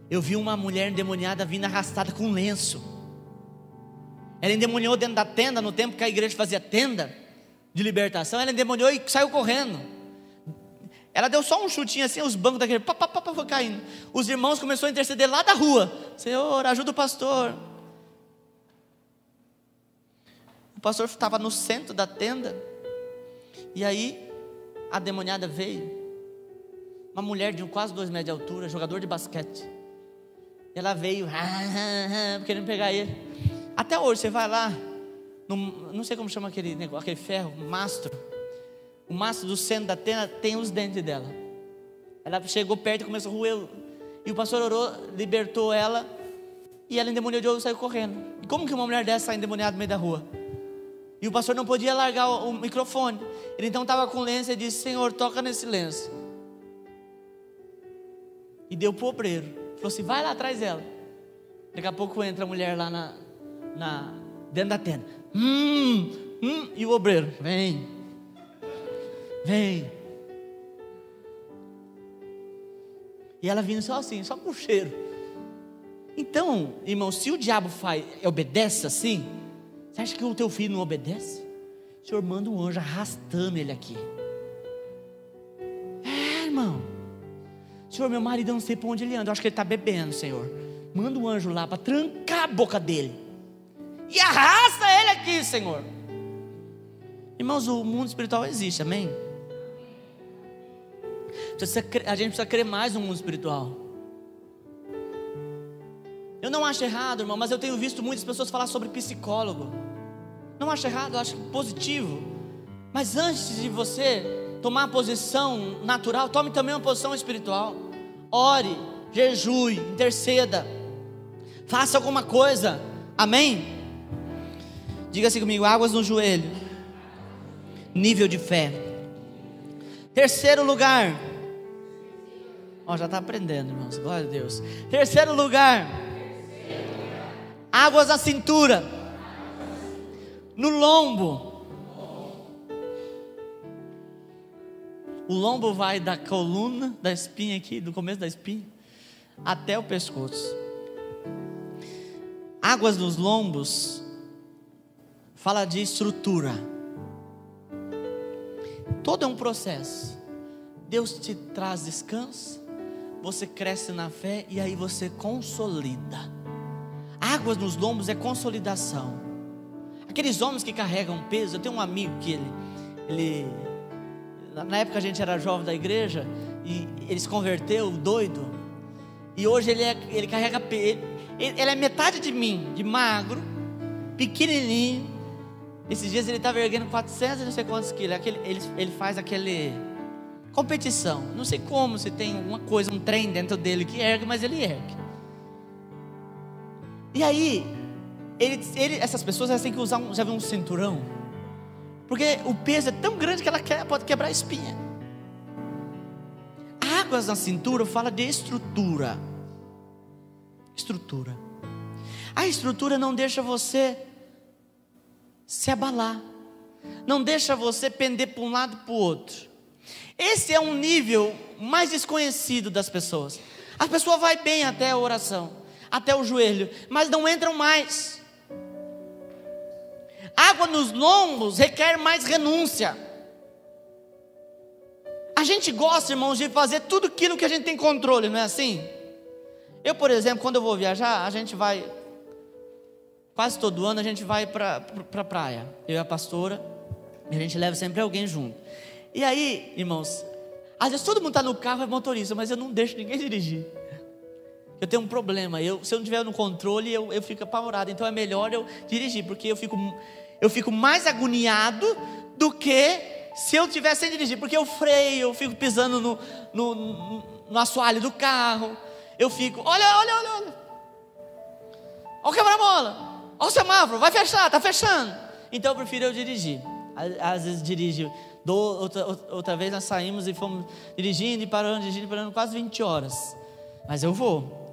Eu vi uma mulher endemoniada vindo arrastada com um lenço. Ela endemoniou dentro da tenda, no tempo que a igreja fazia tenda de libertação. Ela endemoniou e saiu correndo. Ela deu só um chutinho assim, os bancos daquele foi caindo. Os irmãos começaram a interceder lá da rua: Senhor, ajuda o pastor. O pastor estava no centro da tenda, e aí a demoniada veio. Uma mulher de quase 2 metros de altura, jogador de basquete. Ela veio querendo pegar ele. Até hoje você vai lá, não sei como chama aquele negócio, aquele ferro, mastro. O mastro do centro da tenda tem os dentes dela. Ela chegou perto e começou a roer E o pastor orou, libertou ela, e ela endemoniou de novo e saiu correndo. E como que uma mulher dessa sai endemoniada no meio da rua? E o pastor não podia largar o microfone. Ele então estava com lenço e disse: Senhor, toca nesse lenço. E deu para o obreiro. Falou assim: vai lá atrás dela. Daqui a pouco entra a mulher lá dentro da tenda. E o obreiro: vem. E ela vindo só assim, só com cheiro. Então, irmão, se o diabo obedece assim, você acha que o teu filho não obedece? O Senhor manda um anjo arrastando ele aqui. Irmão. Senhor, meu marido, eu não sei para onde ele anda, eu acho que ele está bebendo, Senhor. Manda um anjo lá para trancar a boca dele e arrasta ele aqui, Senhor. Irmãos, o mundo espiritual existe, amém? A gente precisa crer mais no mundo espiritual. Eu não acho errado, irmão, mas eu tenho visto muitas pessoas falar sobre psicólogo. Não acho errado, eu acho positivo. Mas antes de você tomar a posição natural, tome também uma posição espiritual. Ore, jejue, interceda, faça alguma coisa, amém? Diga assim comigo: águas no joelho, nível de fé. Terceiro lugar, já está aprendendo, irmãos, glória a Deus. Terceiro lugar, águas na cintura, no lombo. O lombo vai da coluna, da espinha aqui, do começo da espinha, até o pescoço. Águas nos lombos fala de estrutura. Todo é um processo. Deus te traz descanso, você cresce na fé e aí você consolida. Águas nos lombos é consolidação. Aqueles homens que carregam peso, eu tenho um amigo que ele na época a gente era jovem da igreja e ele se converteu, doido. E hoje ele carrega peso. Ele é metade de mim, de magro, pequenininho. Esses dias ele estava erguendo 400 e não sei quantos quilos. Ele faz aquele competição. Não sei como, se tem alguma coisa, um trem dentro dele que ergue, mas ele ergue. E aí, essas pessoas elas têm que usar já viu um cinturão? Porque o peso é tão grande que ela pode quebrar a espinha. Águas na cintura fala de estrutura. Estrutura. A estrutura não deixa você se abalar, não deixa você pender para um lado e para o outro. Esse é um nível mais desconhecido das pessoas. A pessoa vai bem até a oração, até o joelho, mas não entram mais. Água nos lombos requer mais renúncia. A gente gosta, irmãos, de fazer tudo aquilo que a gente tem controle, não é assim? Eu, por exemplo, quando eu vou viajar, a gente vai, quase todo ano a gente vai para a praia. Eu e a pastora, e a gente leva sempre alguém junto. E aí, irmãos, às vezes todo mundo está no carro, é motorista, mas eu não deixo ninguém dirigir. Eu tenho um problema, se eu não estiver no controle, eu fico apavorado. Então é melhor eu dirigir, porque eu fico mais agoniado do que se eu estiver sem dirigir. Porque eu freio, eu fico pisando no assoalho do carro. Eu fico, olha o quebra-mola, olha o semáforo, vai fechar, está fechando. Então eu prefiro eu dirigir. Às vezes dirijo, outra vez nós saímos e fomos dirigindo e parando quase 20 horas. Mas eu vou.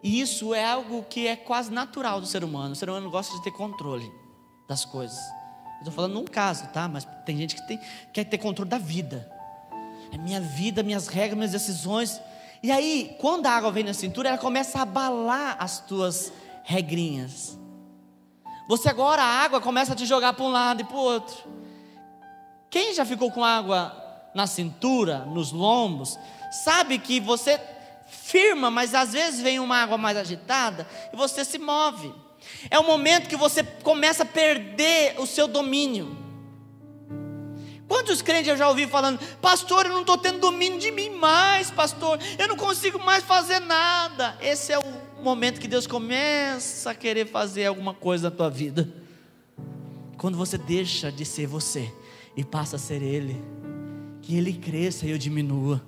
E isso é algo que é quase natural do ser humano. O ser humano gosta de ter controle das coisas. Eu estou falando num caso, tá? Mas tem gente que quer ter controle da vida. É minha vida, minhas regras, minhas decisões. E aí, quando a água vem na cintura, ela começa a abalar as tuas regrinhas. Você agora, a água começa a te jogar para um lado e para o outro. Quem já ficou com água na cintura, nos lombos, sabe que você firma, mas às vezes vem uma água mais agitada e você se move. É o momento que você começa a perder o seu domínio. Quantos crentes eu já ouvi falando: pastor, eu não estou tendo domínio de mim mais, pastor, eu não consigo mais fazer nada. Esse é o momento que Deus começa a querer fazer alguma coisa na tua vida. Quando você deixa de ser você e passa a ser Ele. Que Ele cresça e eu diminua.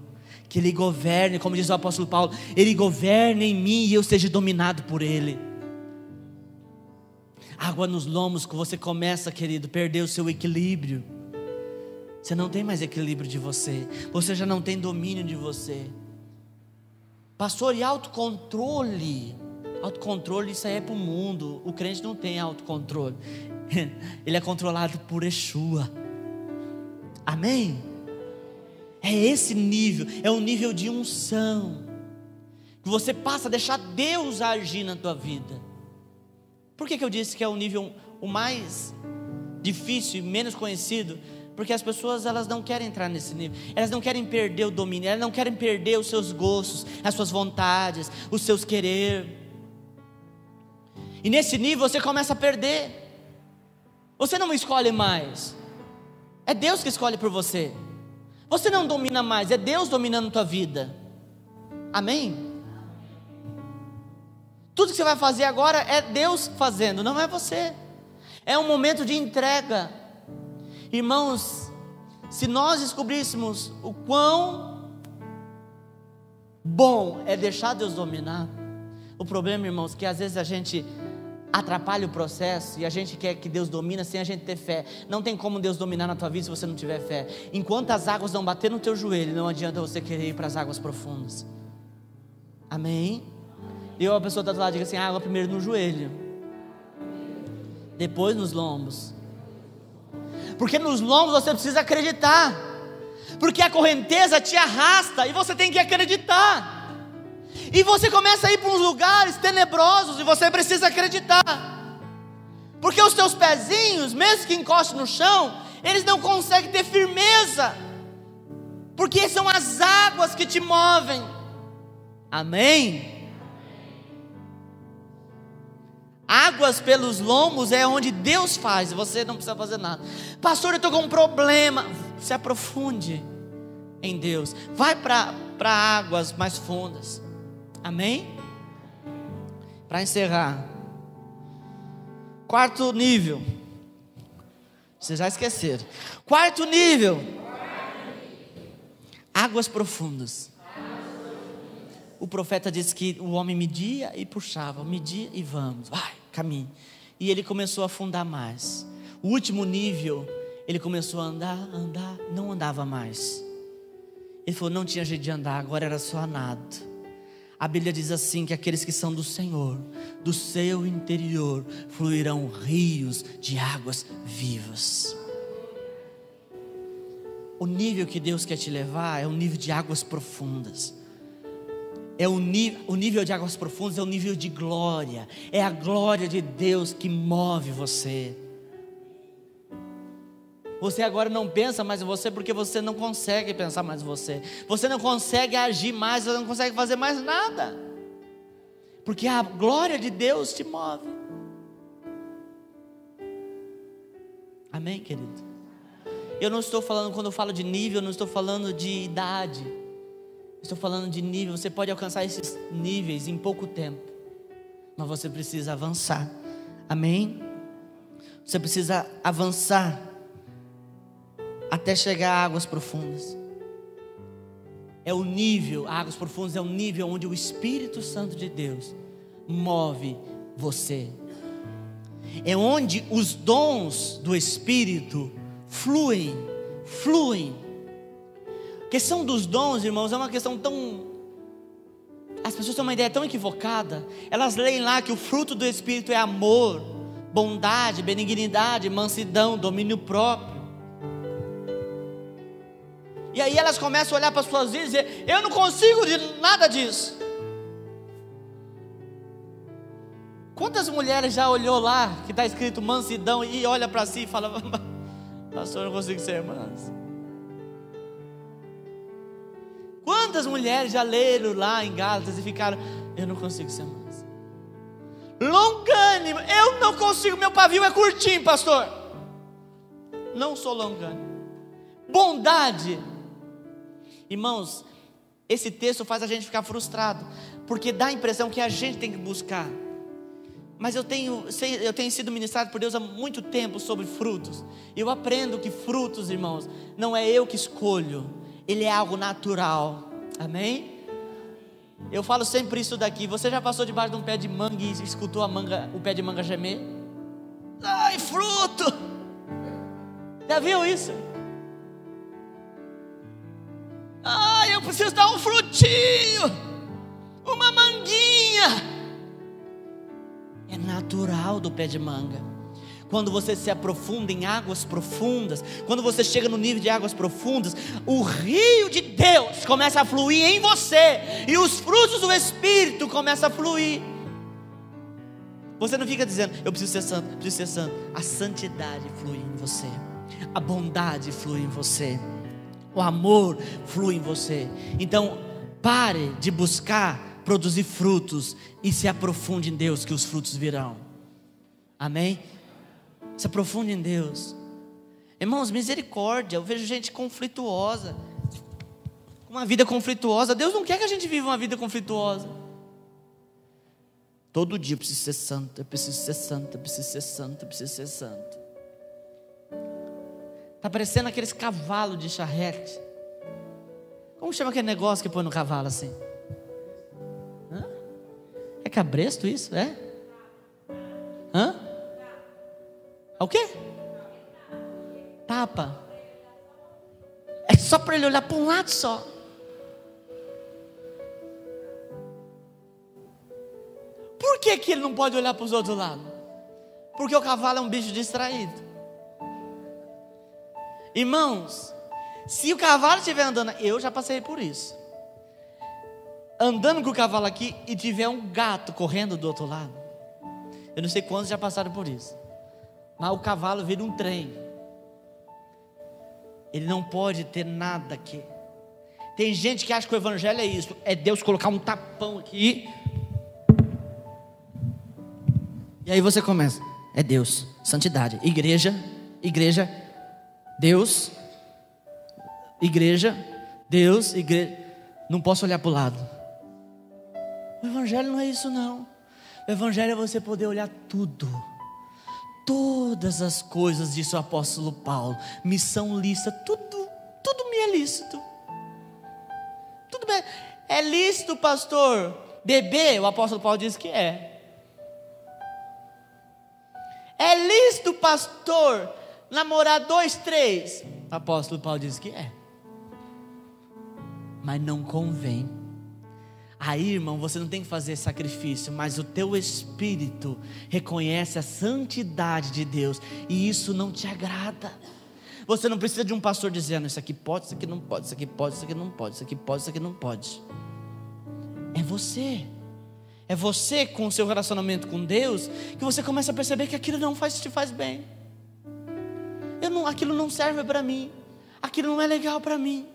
que Ele governe, como diz o apóstolo Paulo, Ele governe em mim e eu seja dominado por Ele. Água nos lombos, que você começa, querido, a perder o seu equilíbrio. Você não tem mais equilíbrio de você. Você já não tem domínio de você. Pastor, e autocontrole? Autocontrole, isso aí é para o mundo. O crente não tem autocontrole. Ele é controlado por Yeshua. Amém? É esse nível. É um nível de unção, que você passa a deixar Deus agir na tua vida. Por que eu disse que é o nível o mais difícil e menos conhecido? Porque as pessoas, elas não querem entrar nesse nível. Elas não querem perder o domínio. Elas não querem perder os seus gostos, as suas vontades, os seus querer. E nesse nível você começa a perder. Você não escolhe mais. É Deus que escolhe por você. Você não domina mais. É Deus dominando a tua vida. Amém? Tudo que você vai fazer agora é Deus fazendo, não é você. É um momento de entrega. Irmãos, se nós descobríssemos o quão bom é deixar Deus dominar. O problema, irmãos, é que às vezes a gente atrapalha o processo e a gente quer que Deus domine sem a gente ter fé. Não tem como Deus dominar na tua vida se você não tiver fé. Enquanto as águas não bater no teu joelho, não adianta você querer ir para as águas profundas. Amém? E a pessoa está do lado, diga assim: água primeiro no joelho, depois nos lombos. Porque nos lombos você precisa acreditar. Porque a correnteza te arrasta e você tem que acreditar. E você começa a ir para uns lugares tenebrosos e você precisa acreditar. Porque os teus pezinhos, mesmo que encostem no chão, eles não conseguem ter firmeza. Porque são as águas que te movem. Amém? Águas pelos lombos é onde Deus faz, você não precisa fazer nada. Pastor, eu estou com um problema. Se aprofunde em Deus. Vai para águas mais fundas. Amém? Para encerrar, quarto nível. Vocês já esqueceram. Quarto nível: águas profundas. O profeta disse que o homem media e puxava, media e vamos, vai, caminho. E ele começou a afundar mais. O último nível, ele começou a andar, não andava mais. Ele falou, não tinha jeito de andar, agora era só nado. A Bíblia diz assim, que aqueles que são do Senhor, do seu interior, fluirão rios de águas vivas. O nível que Deus quer te levar é um nível de águas profundas. O nível de águas profundas é o nível de glória. É a glória de Deus que move você. Você agora não pensa mais em você porque você não consegue pensar mais em você. Você não consegue agir mais, você não consegue fazer mais nada. Porque a glória de Deus te move. Amém, querido? Eu não estou falando, quando eu falo de nível, eu não estou falando de idade. Estou falando de nível. Você pode alcançar esses níveis em pouco tempo, mas você precisa avançar. Amém? Você precisa avançar até chegar a águas profundas. É o nível, águas profundas é o nível onde o Espírito Santo de Deus move você. É onde os dons do Espírito fluem. A questão dos dons, irmãos, é uma questão tão... As pessoas têm uma ideia tão equivocada. Elas leem lá que o fruto do Espírito é amor, bondade, benignidade, mansidão, domínio próprio. E aí elas começam a olhar para as suas vidas e dizer, eu não consigo de nada disso. Quantas mulheres já olhou lá, que está escrito mansidão, e olha para si e fala, pastor, eu não consigo ser manso. Quantas mulheres já leram lá em Gálatas e ficaram, eu não consigo ser manso. Longânimo, eu não consigo, meu pavio é curtinho, pastor. Não sou longânimo. Bondade. Irmãos, esse texto faz a gente ficar frustrado, porque dá a impressão que a gente tem que buscar. Mas eu tenho sido ministrado por Deus há muito tempo sobre frutos. Eu aprendo que frutos, irmãos, não é eu que escolho. Ele é algo natural. Amém? Eu falo sempre isso daqui. Você já passou debaixo de um pé de manga e escutou o pé de manga gemer? Ai, fruto! Já viu isso? Ai, eu preciso dar um frutinho, uma manguinha. É natural do pé de manga. Quando você se aprofunda em águas profundas, quando você chega no nível de águas profundas, o rio de Deus começa a fluir em você, e os frutos do Espírito começam a fluir. Você não fica dizendo, eu preciso ser santo, preciso ser santo. A santidade flui em você, a bondade flui em você, o amor flui em você. Então pare de buscar produzir frutos e se aprofunde em Deus, que os frutos virão. Amém? Se aprofunde em Deus. Irmãos, misericórdia. Eu vejo gente conflituosa, com uma vida conflituosa. Deus não quer que a gente viva uma vida conflituosa. Todo dia eu preciso ser santo, eu preciso ser santo, eu preciso ser santo, eu preciso ser santo. Está parecendo aqueles cavalos de charrete. Como chama aquele negócio que põe no cavalo assim? Hã? É cabresto isso? É? Hã? O quê? Tapa. É só para ele olhar para um lado só. Por que ele não pode olhar para os outros lados? Porque o cavalo é um bicho distraído. Irmãos, se o cavalo estiver andando, eu já passei por isso, andando com o cavalo aqui e tiver um gato correndo do outro lado, eu não sei quantos já passaram por isso, mas o cavalo vira um trem. Ele não pode ter nada aqui. Tem gente que acha que o evangelho é isso, é Deus colocar um tapão aqui, e aí você começa, é Deus, santidade, igreja, Deus, igreja, Deus, igreja. Não posso olhar para o lado. O evangelho não é isso não. O evangelho é você poder olhar tudo, todas as coisas, disse o apóstolo Paulo. Missão lícita, tudo me é lícito. Tudo bem. É lícito, pastor, beber? O apóstolo Paulo diz que é. É lícito, pastor, namorar 2, 3? O apóstolo Paulo diz que é. Mas não convém. Aí, irmão, você não tem que fazer sacrifício, mas o teu espírito reconhece a santidade de Deus, e isso não te agrada. Você não precisa de um pastor dizendo, isso aqui pode, isso aqui não pode, isso aqui pode, isso aqui não pode, isso aqui pode, isso aqui não pode. É você. É você, com o seu relacionamento com Deus, que você começa a perceber que aquilo não te faz bem. Aquilo não serve para mim, aquilo não é legal para mim,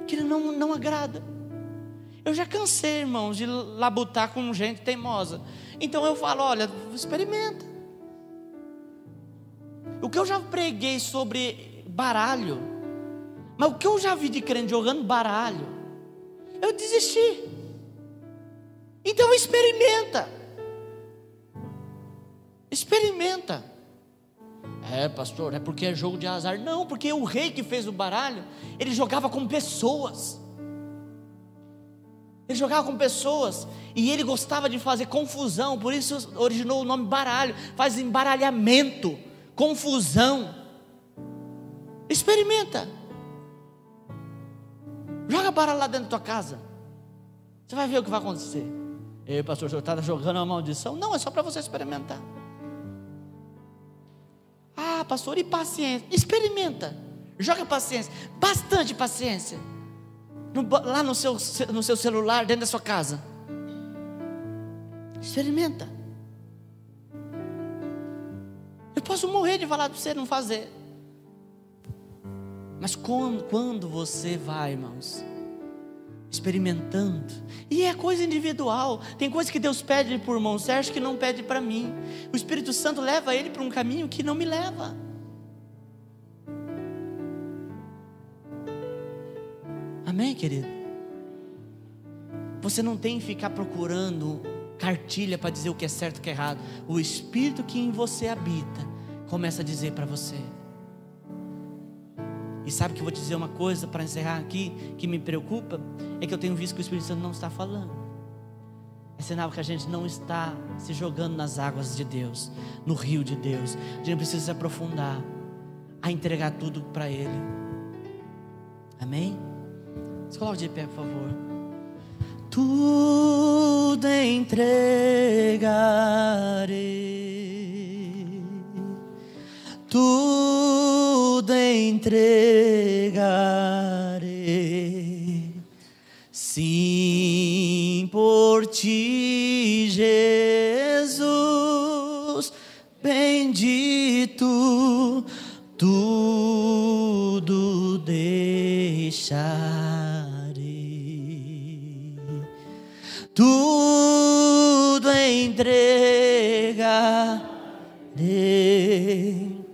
aquilo não agrada. Eu já cansei, irmãos, de labutar com gente teimosa. Então eu falo, olha, experimenta. O que eu já preguei sobre baralho, mas o que eu já vi de crente jogando baralho, eu desisti. Então experimenta. Experimenta. É, pastor, é porque é jogo de azar. Não, porque o rei que fez o baralho, ele jogava com pessoas. Ele jogava com pessoas, e ele gostava de fazer confusão. Por isso originou o nome baralho. Faz embaralhamento, confusão. Experimenta. Joga baralho lá dentro da tua casa, você vai ver o que vai acontecer. Ei, pastor, o senhor está jogando uma maldição? Não, é só para você experimentar. Ah, pastor, e paciência? Experimenta. Joga paciência, bastante paciência, lá no seu celular, dentro da sua casa. Experimenta. Eu posso morrer de falar para você não fazer, mas quando você vai, irmãos, experimentando, e é coisa individual. Tem coisa que Deus pede para o irmão Sérgio que não pede para mim. O Espírito Santo leva ele para um caminho que não me leva. Amém, querido? Você não tem que ficar procurando cartilha para dizer o que é certo e o que é errado. O Espírito que em você habita começa a dizer para você. E sabe que eu vou te dizer uma coisa para encerrar aqui, que me preocupa, é que eu tenho visto que o Espírito Santo não está falando. É sinal que a gente não está se jogando nas águas de Deus, no rio de Deus. A gente precisa se aprofundar, a entregar tudo para Ele. Amém? Se coloque de pé, por favor. Tudo entregarei, tudo entregarei, sim, por ti, Jesus, bendito, tudo deixarei, tudo entregarei,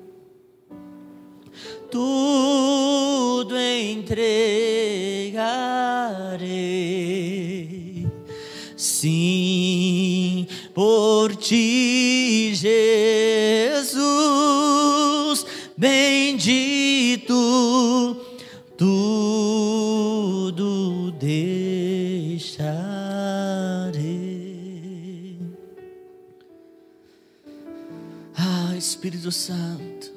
tudo entregarei, sim, por ti, Jesus, bendito, tudo deixarei. Ah, Espírito Santo,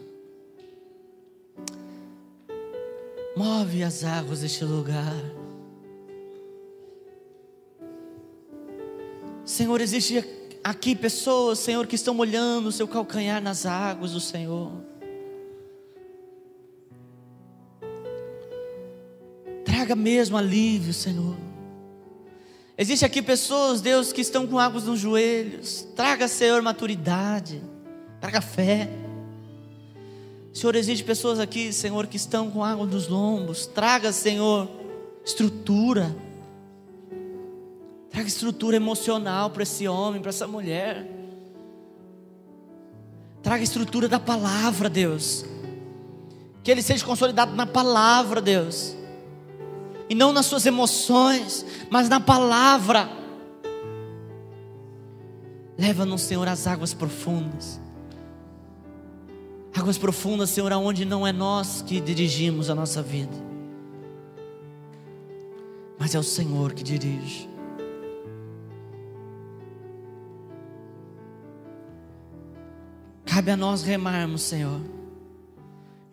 move as águas deste lugar. Senhor, existe aqui pessoas, Senhor, que estão molhando o seu calcanhar nas águas do Senhor. Traga mesmo alívio, Senhor. Existe aqui pessoas, Deus, que estão com águas nos joelhos. Traga, Senhor, maturidade. Traga fé. Senhor, existe pessoas aqui, Senhor, que estão com água nos lombos. Traga, Senhor, estrutura. Traga estrutura emocional para esse homem, para essa mulher. Traga estrutura da palavra, Deus. Que ele seja consolidado na palavra, Deus. E não nas suas emoções, mas na palavra. Leva-nos, Senhor, às águas profundas. Águas profundas, Senhor, aonde não é nós que dirigimos a nossa vida, mas é o Senhor que dirige. Cabe a nós remarmos, Senhor,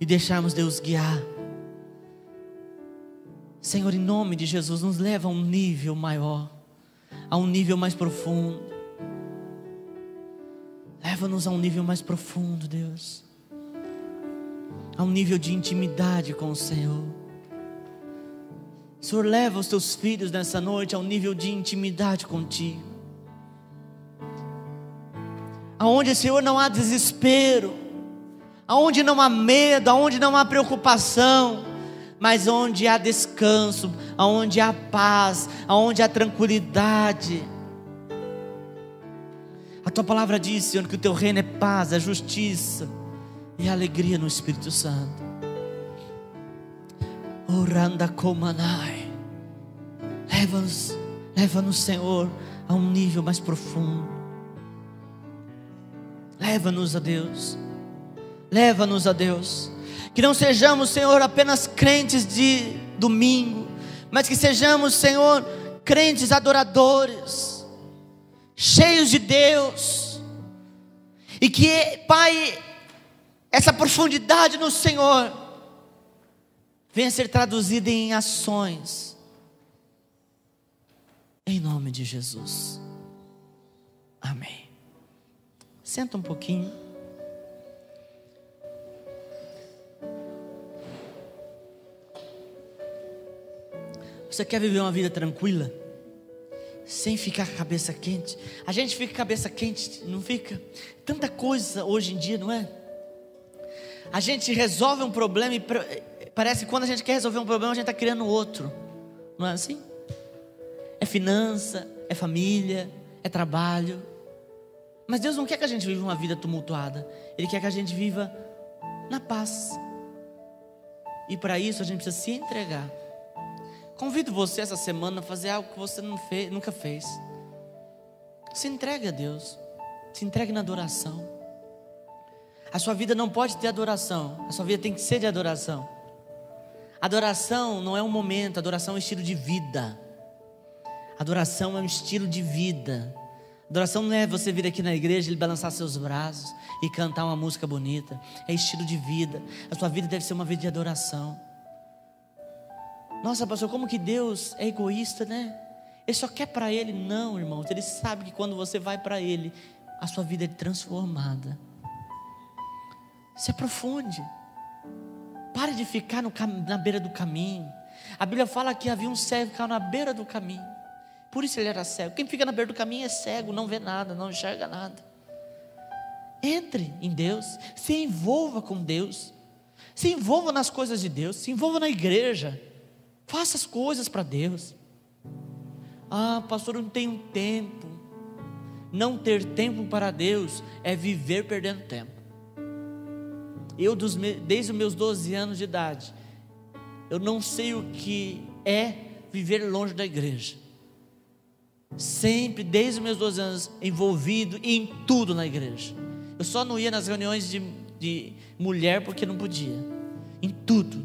e deixarmos Deus guiar. Senhor, em nome de Jesus, nos leva a um nível maior, a um nível mais profundo. Leva-nos a um nível mais profundo, Deus, a um nível de intimidade com o Senhor. Senhor, leva os teus filhos nessa noite a um nível de intimidade contigo, aonde, Senhor, não há desespero, aonde não há medo, aonde não há preocupação, mas onde há descanso, aonde há paz, aonde há tranquilidade. A tua palavra diz, Senhor, que o teu reino é paz, é justiça e alegria no Espírito Santo. Oranda Komanai. Leva-nos, Senhor, a um nível mais profundo. Leva-nos a Deus. Leva-nos a Deus. Que não sejamos, Senhor, apenas crentes de domingo, mas que sejamos, Senhor, crentes adoradores, cheios de Deus. E que, Pai, essa profundidade no Senhor venha ser traduzida em ações, em nome de Jesus. Amém. Senta um pouquinho. Você quer viver uma vida tranquila, sem ficar com a cabeça quente? A gente fica com a cabeça quente, não fica? Tanta coisa hoje em dia, não é? A gente resolve um problema e parece que quando a gente quer resolver um problema, a gente está criando outro. Não é assim? É finança, é família, é trabalho. Mas Deus não quer que a gente viva uma vida tumultuada. Ele quer que a gente viva na paz. E para isso a gente precisa se entregar. Convido você essa semana a fazer algo que você nunca fez. Se entregue a Deus. Se entregue na adoração. A sua vida não pode ter adoração. A sua vida tem que ser de adoração. Adoração não é um momento, adoração é um estilo de vida. Adoração é um estilo de vida. Adoração não é você vir aqui na igreja e balançar seus braços e cantar uma música bonita. É estilo de vida. A sua vida deve ser uma vida de adoração. Nossa, pastor, como que Deus é egoísta, né? Ele só quer para Ele. Não, irmãos, Ele sabe que quando você vai para Ele, a sua vida é transformada. Se aprofunde. Pare de ficar na beira do caminho. A Bíblia fala que havia um cego que ficava na beira do caminho. Por isso ele era cego. Quem fica na beira do caminho é cego, não vê nada, não enxerga nada. Entre em Deus, se envolva com Deus, se envolva nas coisas de Deus, se envolva na igreja, faça as coisas para Deus. Ah, pastor, eu não tenho tempo. Não ter tempo para Deus é viver perdendo tempo. Eu, desde os meus 12 anos de idade, eu não sei o que é viver longe da igreja. Sempre, desde os meus 12 anos, envolvido em tudo na igreja. Eu só não ia nas reuniões de mulher porque não podia. Em tudo.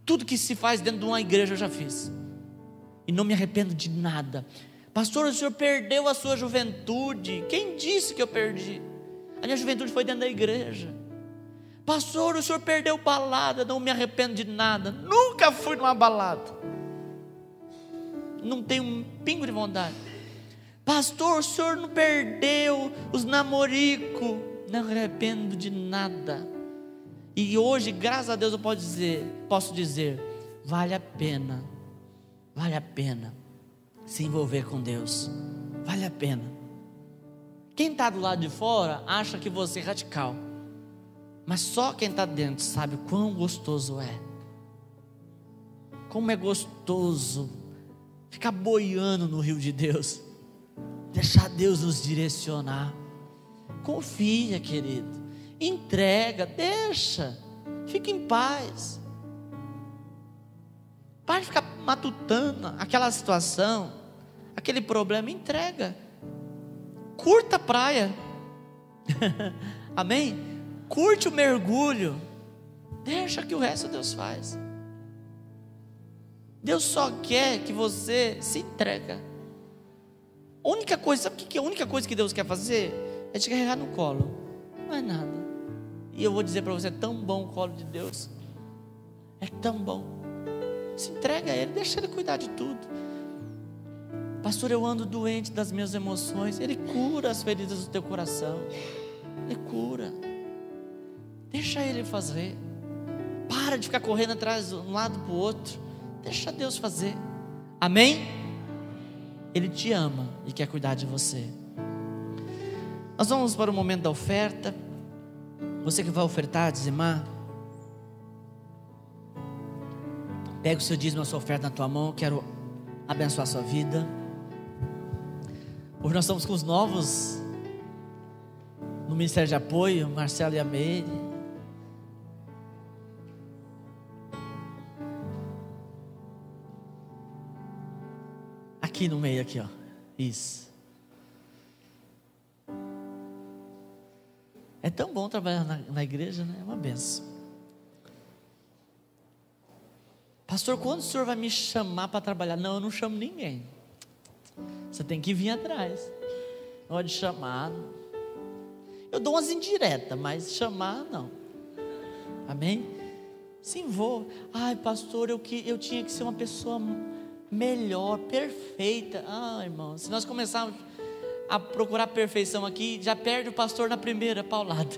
Tudo que se faz dentro de uma igreja eu já fiz. E não me arrependo de nada. Pastor, o senhor perdeu a sua juventude. Quem disse que eu perdi? A minha juventude foi dentro da igreja. Pastor, o senhor perdeu balada. Não me arrependo de nada. Nunca fui numa balada. Não tenho um pingo de vontade. Pastor, o senhor não perdeu os namoricos? Não me arrependo de nada. E hoje, graças a Deus, eu posso dizer, vale a pena se envolver com Deus. Vale a pena. Quem está do lado de fora acha que você é radical, mas só quem está dentro sabe o quão gostoso é. Como é gostoso ficar boiando no rio de Deus, deixar Deus nos direcionar. Confia, querido, entrega, deixa, fica em paz. Para de ficar matutando aquela situação, aquele problema. Entrega, curta a praia. Amém? Curte o mergulho, deixa que o resto Deus faz. Deus só quer que você se entrega. A única coisa, sabe o que é a única coisa que Deus quer fazer? É te carregar no colo, não é nada. E eu vou dizer para você, é tão bom o colo de Deus, é tão bom. Se entrega a Ele, deixa Ele cuidar de tudo. Pastor, eu ando doente das minhas emoções. Ele cura as feridas do teu coração. Ele cura. Deixa Ele fazer. Para de ficar correndo atrás de um lado para o outro. Deixa Deus fazer. Amém? Ele te ama e quer cuidar de você. Nós vamos para o momento da oferta. Você que vai ofertar, dizimar, pega o seu dízimo, a sua oferta na tua mão. Quero abençoar a sua vida. Hoje nós estamos com os novos no Ministério de Apoio, Marcelo e a Meire. Aqui no meio, aqui, ó. Isso. É tão bom trabalhar na igreja, né? É uma benção. Pastor, quando o senhor vai me chamar para trabalhar? Não, eu não chamo ninguém. Você tem que vir atrás. Não pode chamar. Eu dou umas indiretas, mas chamar não. Amém? Se envolva. Ai, pastor, eu tinha que ser uma pessoa melhor, perfeita. Ah, irmão, se nós começarmos a procurar perfeição aqui, já perde o pastor na primeira paulada.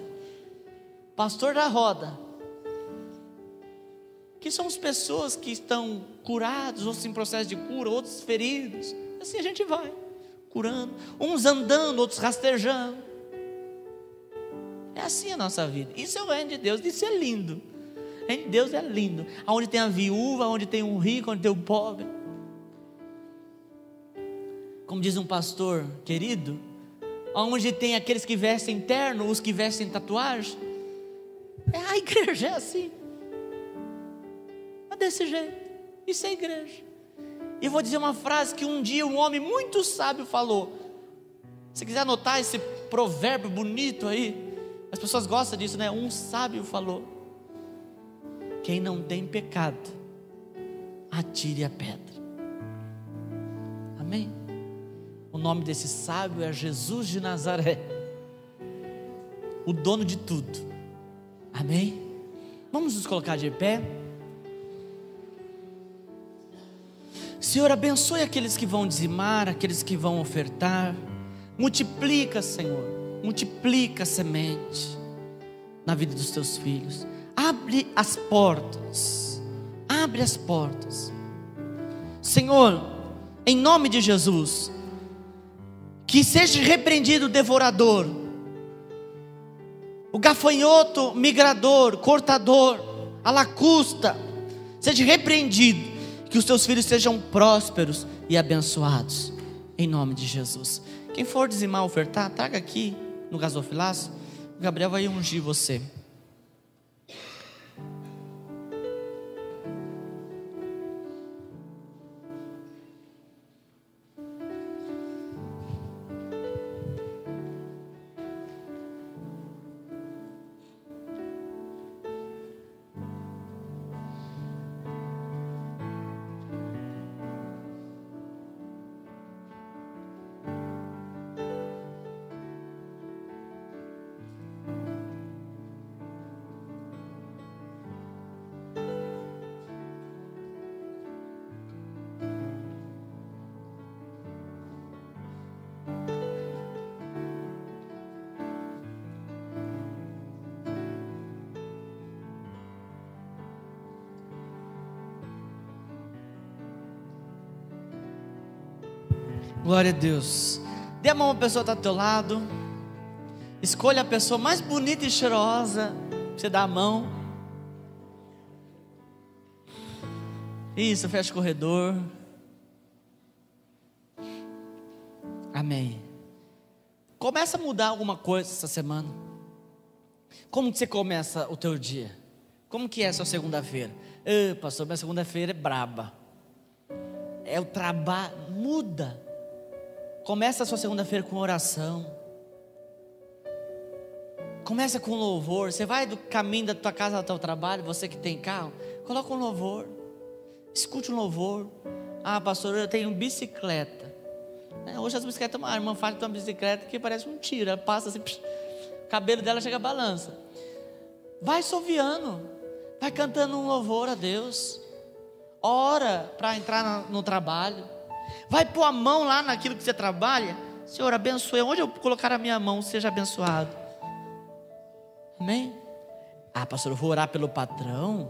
Pastor da roda. Que somos pessoas que estão curados, outros em processo de cura, outros feridos. Assim a gente vai curando, uns andando, outros rastejando. É assim a nossa vida. Isso é o reino de Deus, isso é lindo. O reino de Deus é lindo. Onde tem a viúva, onde tem um rico, onde tem o pobre. Como diz um pastor querido, onde tem aqueles que vestem terno, os que vestem tatuagem. A igreja é assim. É desse jeito. Isso é igreja. E eu vou dizer uma frase que um dia um homem muito sábio falou. Se quiser anotar esse provérbio bonito aí, as pessoas gostam disso, né? Um sábio falou. Quem não tem pecado, atire a pedra. Amém? O nome desse sábio é Jesus de Nazaré, o dono de tudo. Amém? Vamos nos colocar de pé. Senhor, abençoe aqueles que vão dizimar, aqueles que vão ofertar. Multiplica, Senhor, multiplica a semente na vida dos teus filhos. Abre as portas, abre as portas. Senhor, em nome de Jesus, que seja repreendido o devorador, o gafanhoto migrador, cortador, a lacusta, seja repreendido. Que os teus filhos sejam prósperos e abençoados, em nome de Jesus. Quem for dizimar, ofertar, traga aqui no gasofilaço. O Gabriel vai ungir você. Glória a Deus. Dê a mão a pessoa que está do teu lado. Escolha a pessoa mais bonita e cheirosa para você dar a mão. Isso, fecha o corredor. Amém. Começa a mudar alguma coisa essa semana. Como que você começa o teu dia? Como que é a sua segunda-feira? Pastor, minha segunda-feira é braba. É o trabalho, muda. Começa a sua segunda-feira com oração. Começa com louvor. Você vai do caminho da tua casa ao teu trabalho, você que tem carro, coloca um louvor. Escute um louvor. Ah, pastor, eu tenho bicicleta. Hoje as bicicletas, a irmã fala que tem uma bicicleta que parece um tiro. Ela passa assim, o cabelo dela chega a balança. Vai soviando, vai cantando um louvor a Deus. Ora para entrar no trabalho. Vai pôr a mão lá naquilo que você trabalha. Senhor, abençoe. Onde eu colocar a minha mão, seja abençoado. Amém? Ah, pastor, eu vou orar pelo patrão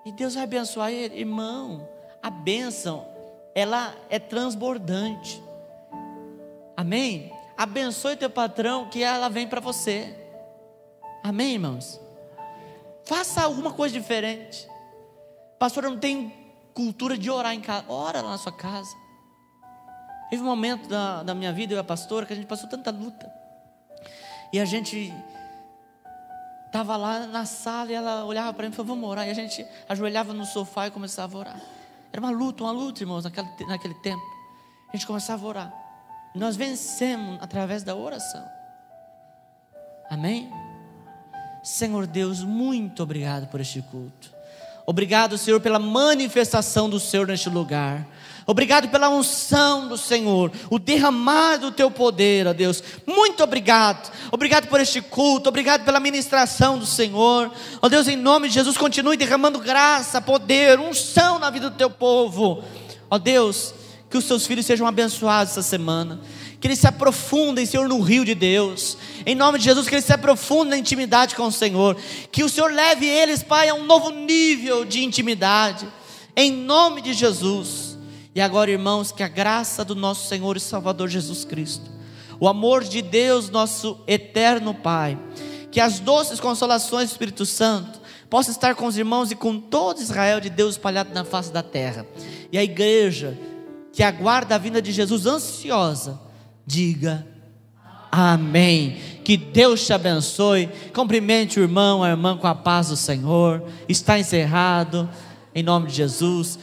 e Deus vai abençoar ele. Irmão, a bênção, ela é transbordante. Amém? Abençoe teu patrão, que ela vem para você. Amém, irmãos? Faça alguma coisa diferente. Pastor, eu não tenho cultura de orar em casa. Ora lá na sua casa. Teve um momento da minha vida, eu e a pastora, que a gente passou tanta luta. E a gente estava lá na sala e ela olhava para mim e falou, vamos orar. E a gente ajoelhava no sofá e começava a orar. Era uma luta, irmãos, naquele tempo. A gente começava a orar. E nós vencemos através da oração. Amém? Senhor Deus, muito obrigado por este culto. Obrigado, Senhor, pela manifestação do Senhor neste lugar. Obrigado pela unção do Senhor, o derramar do teu poder, ó Deus. Muito obrigado. Obrigado por este culto, obrigado pela ministração do Senhor. Ó Deus, em nome de Jesus, continue derramando graça, poder, unção na vida do teu povo. Ó Deus, que os teus filhos sejam abençoados essa semana. Que eles se aprofundem, Senhor, no rio de Deus. Em nome de Jesus, que eles se aprofundem na intimidade com o Senhor. Que o Senhor leve eles, Pai, a um novo nível de intimidade. Em nome de Jesus. E agora, irmãos, que a graça do nosso Senhor e Salvador Jesus Cristo, o amor de Deus, nosso eterno Pai, que as doces consolações do Espírito Santo possam estar com os irmãos e com todo Israel de Deus espalhado na face da terra. E a igreja que aguarda a vinda de Jesus ansiosa, diga amém. Que Deus te abençoe. Cumprimente o irmão, a irmã com a paz do Senhor. Está encerrado em nome de Jesus.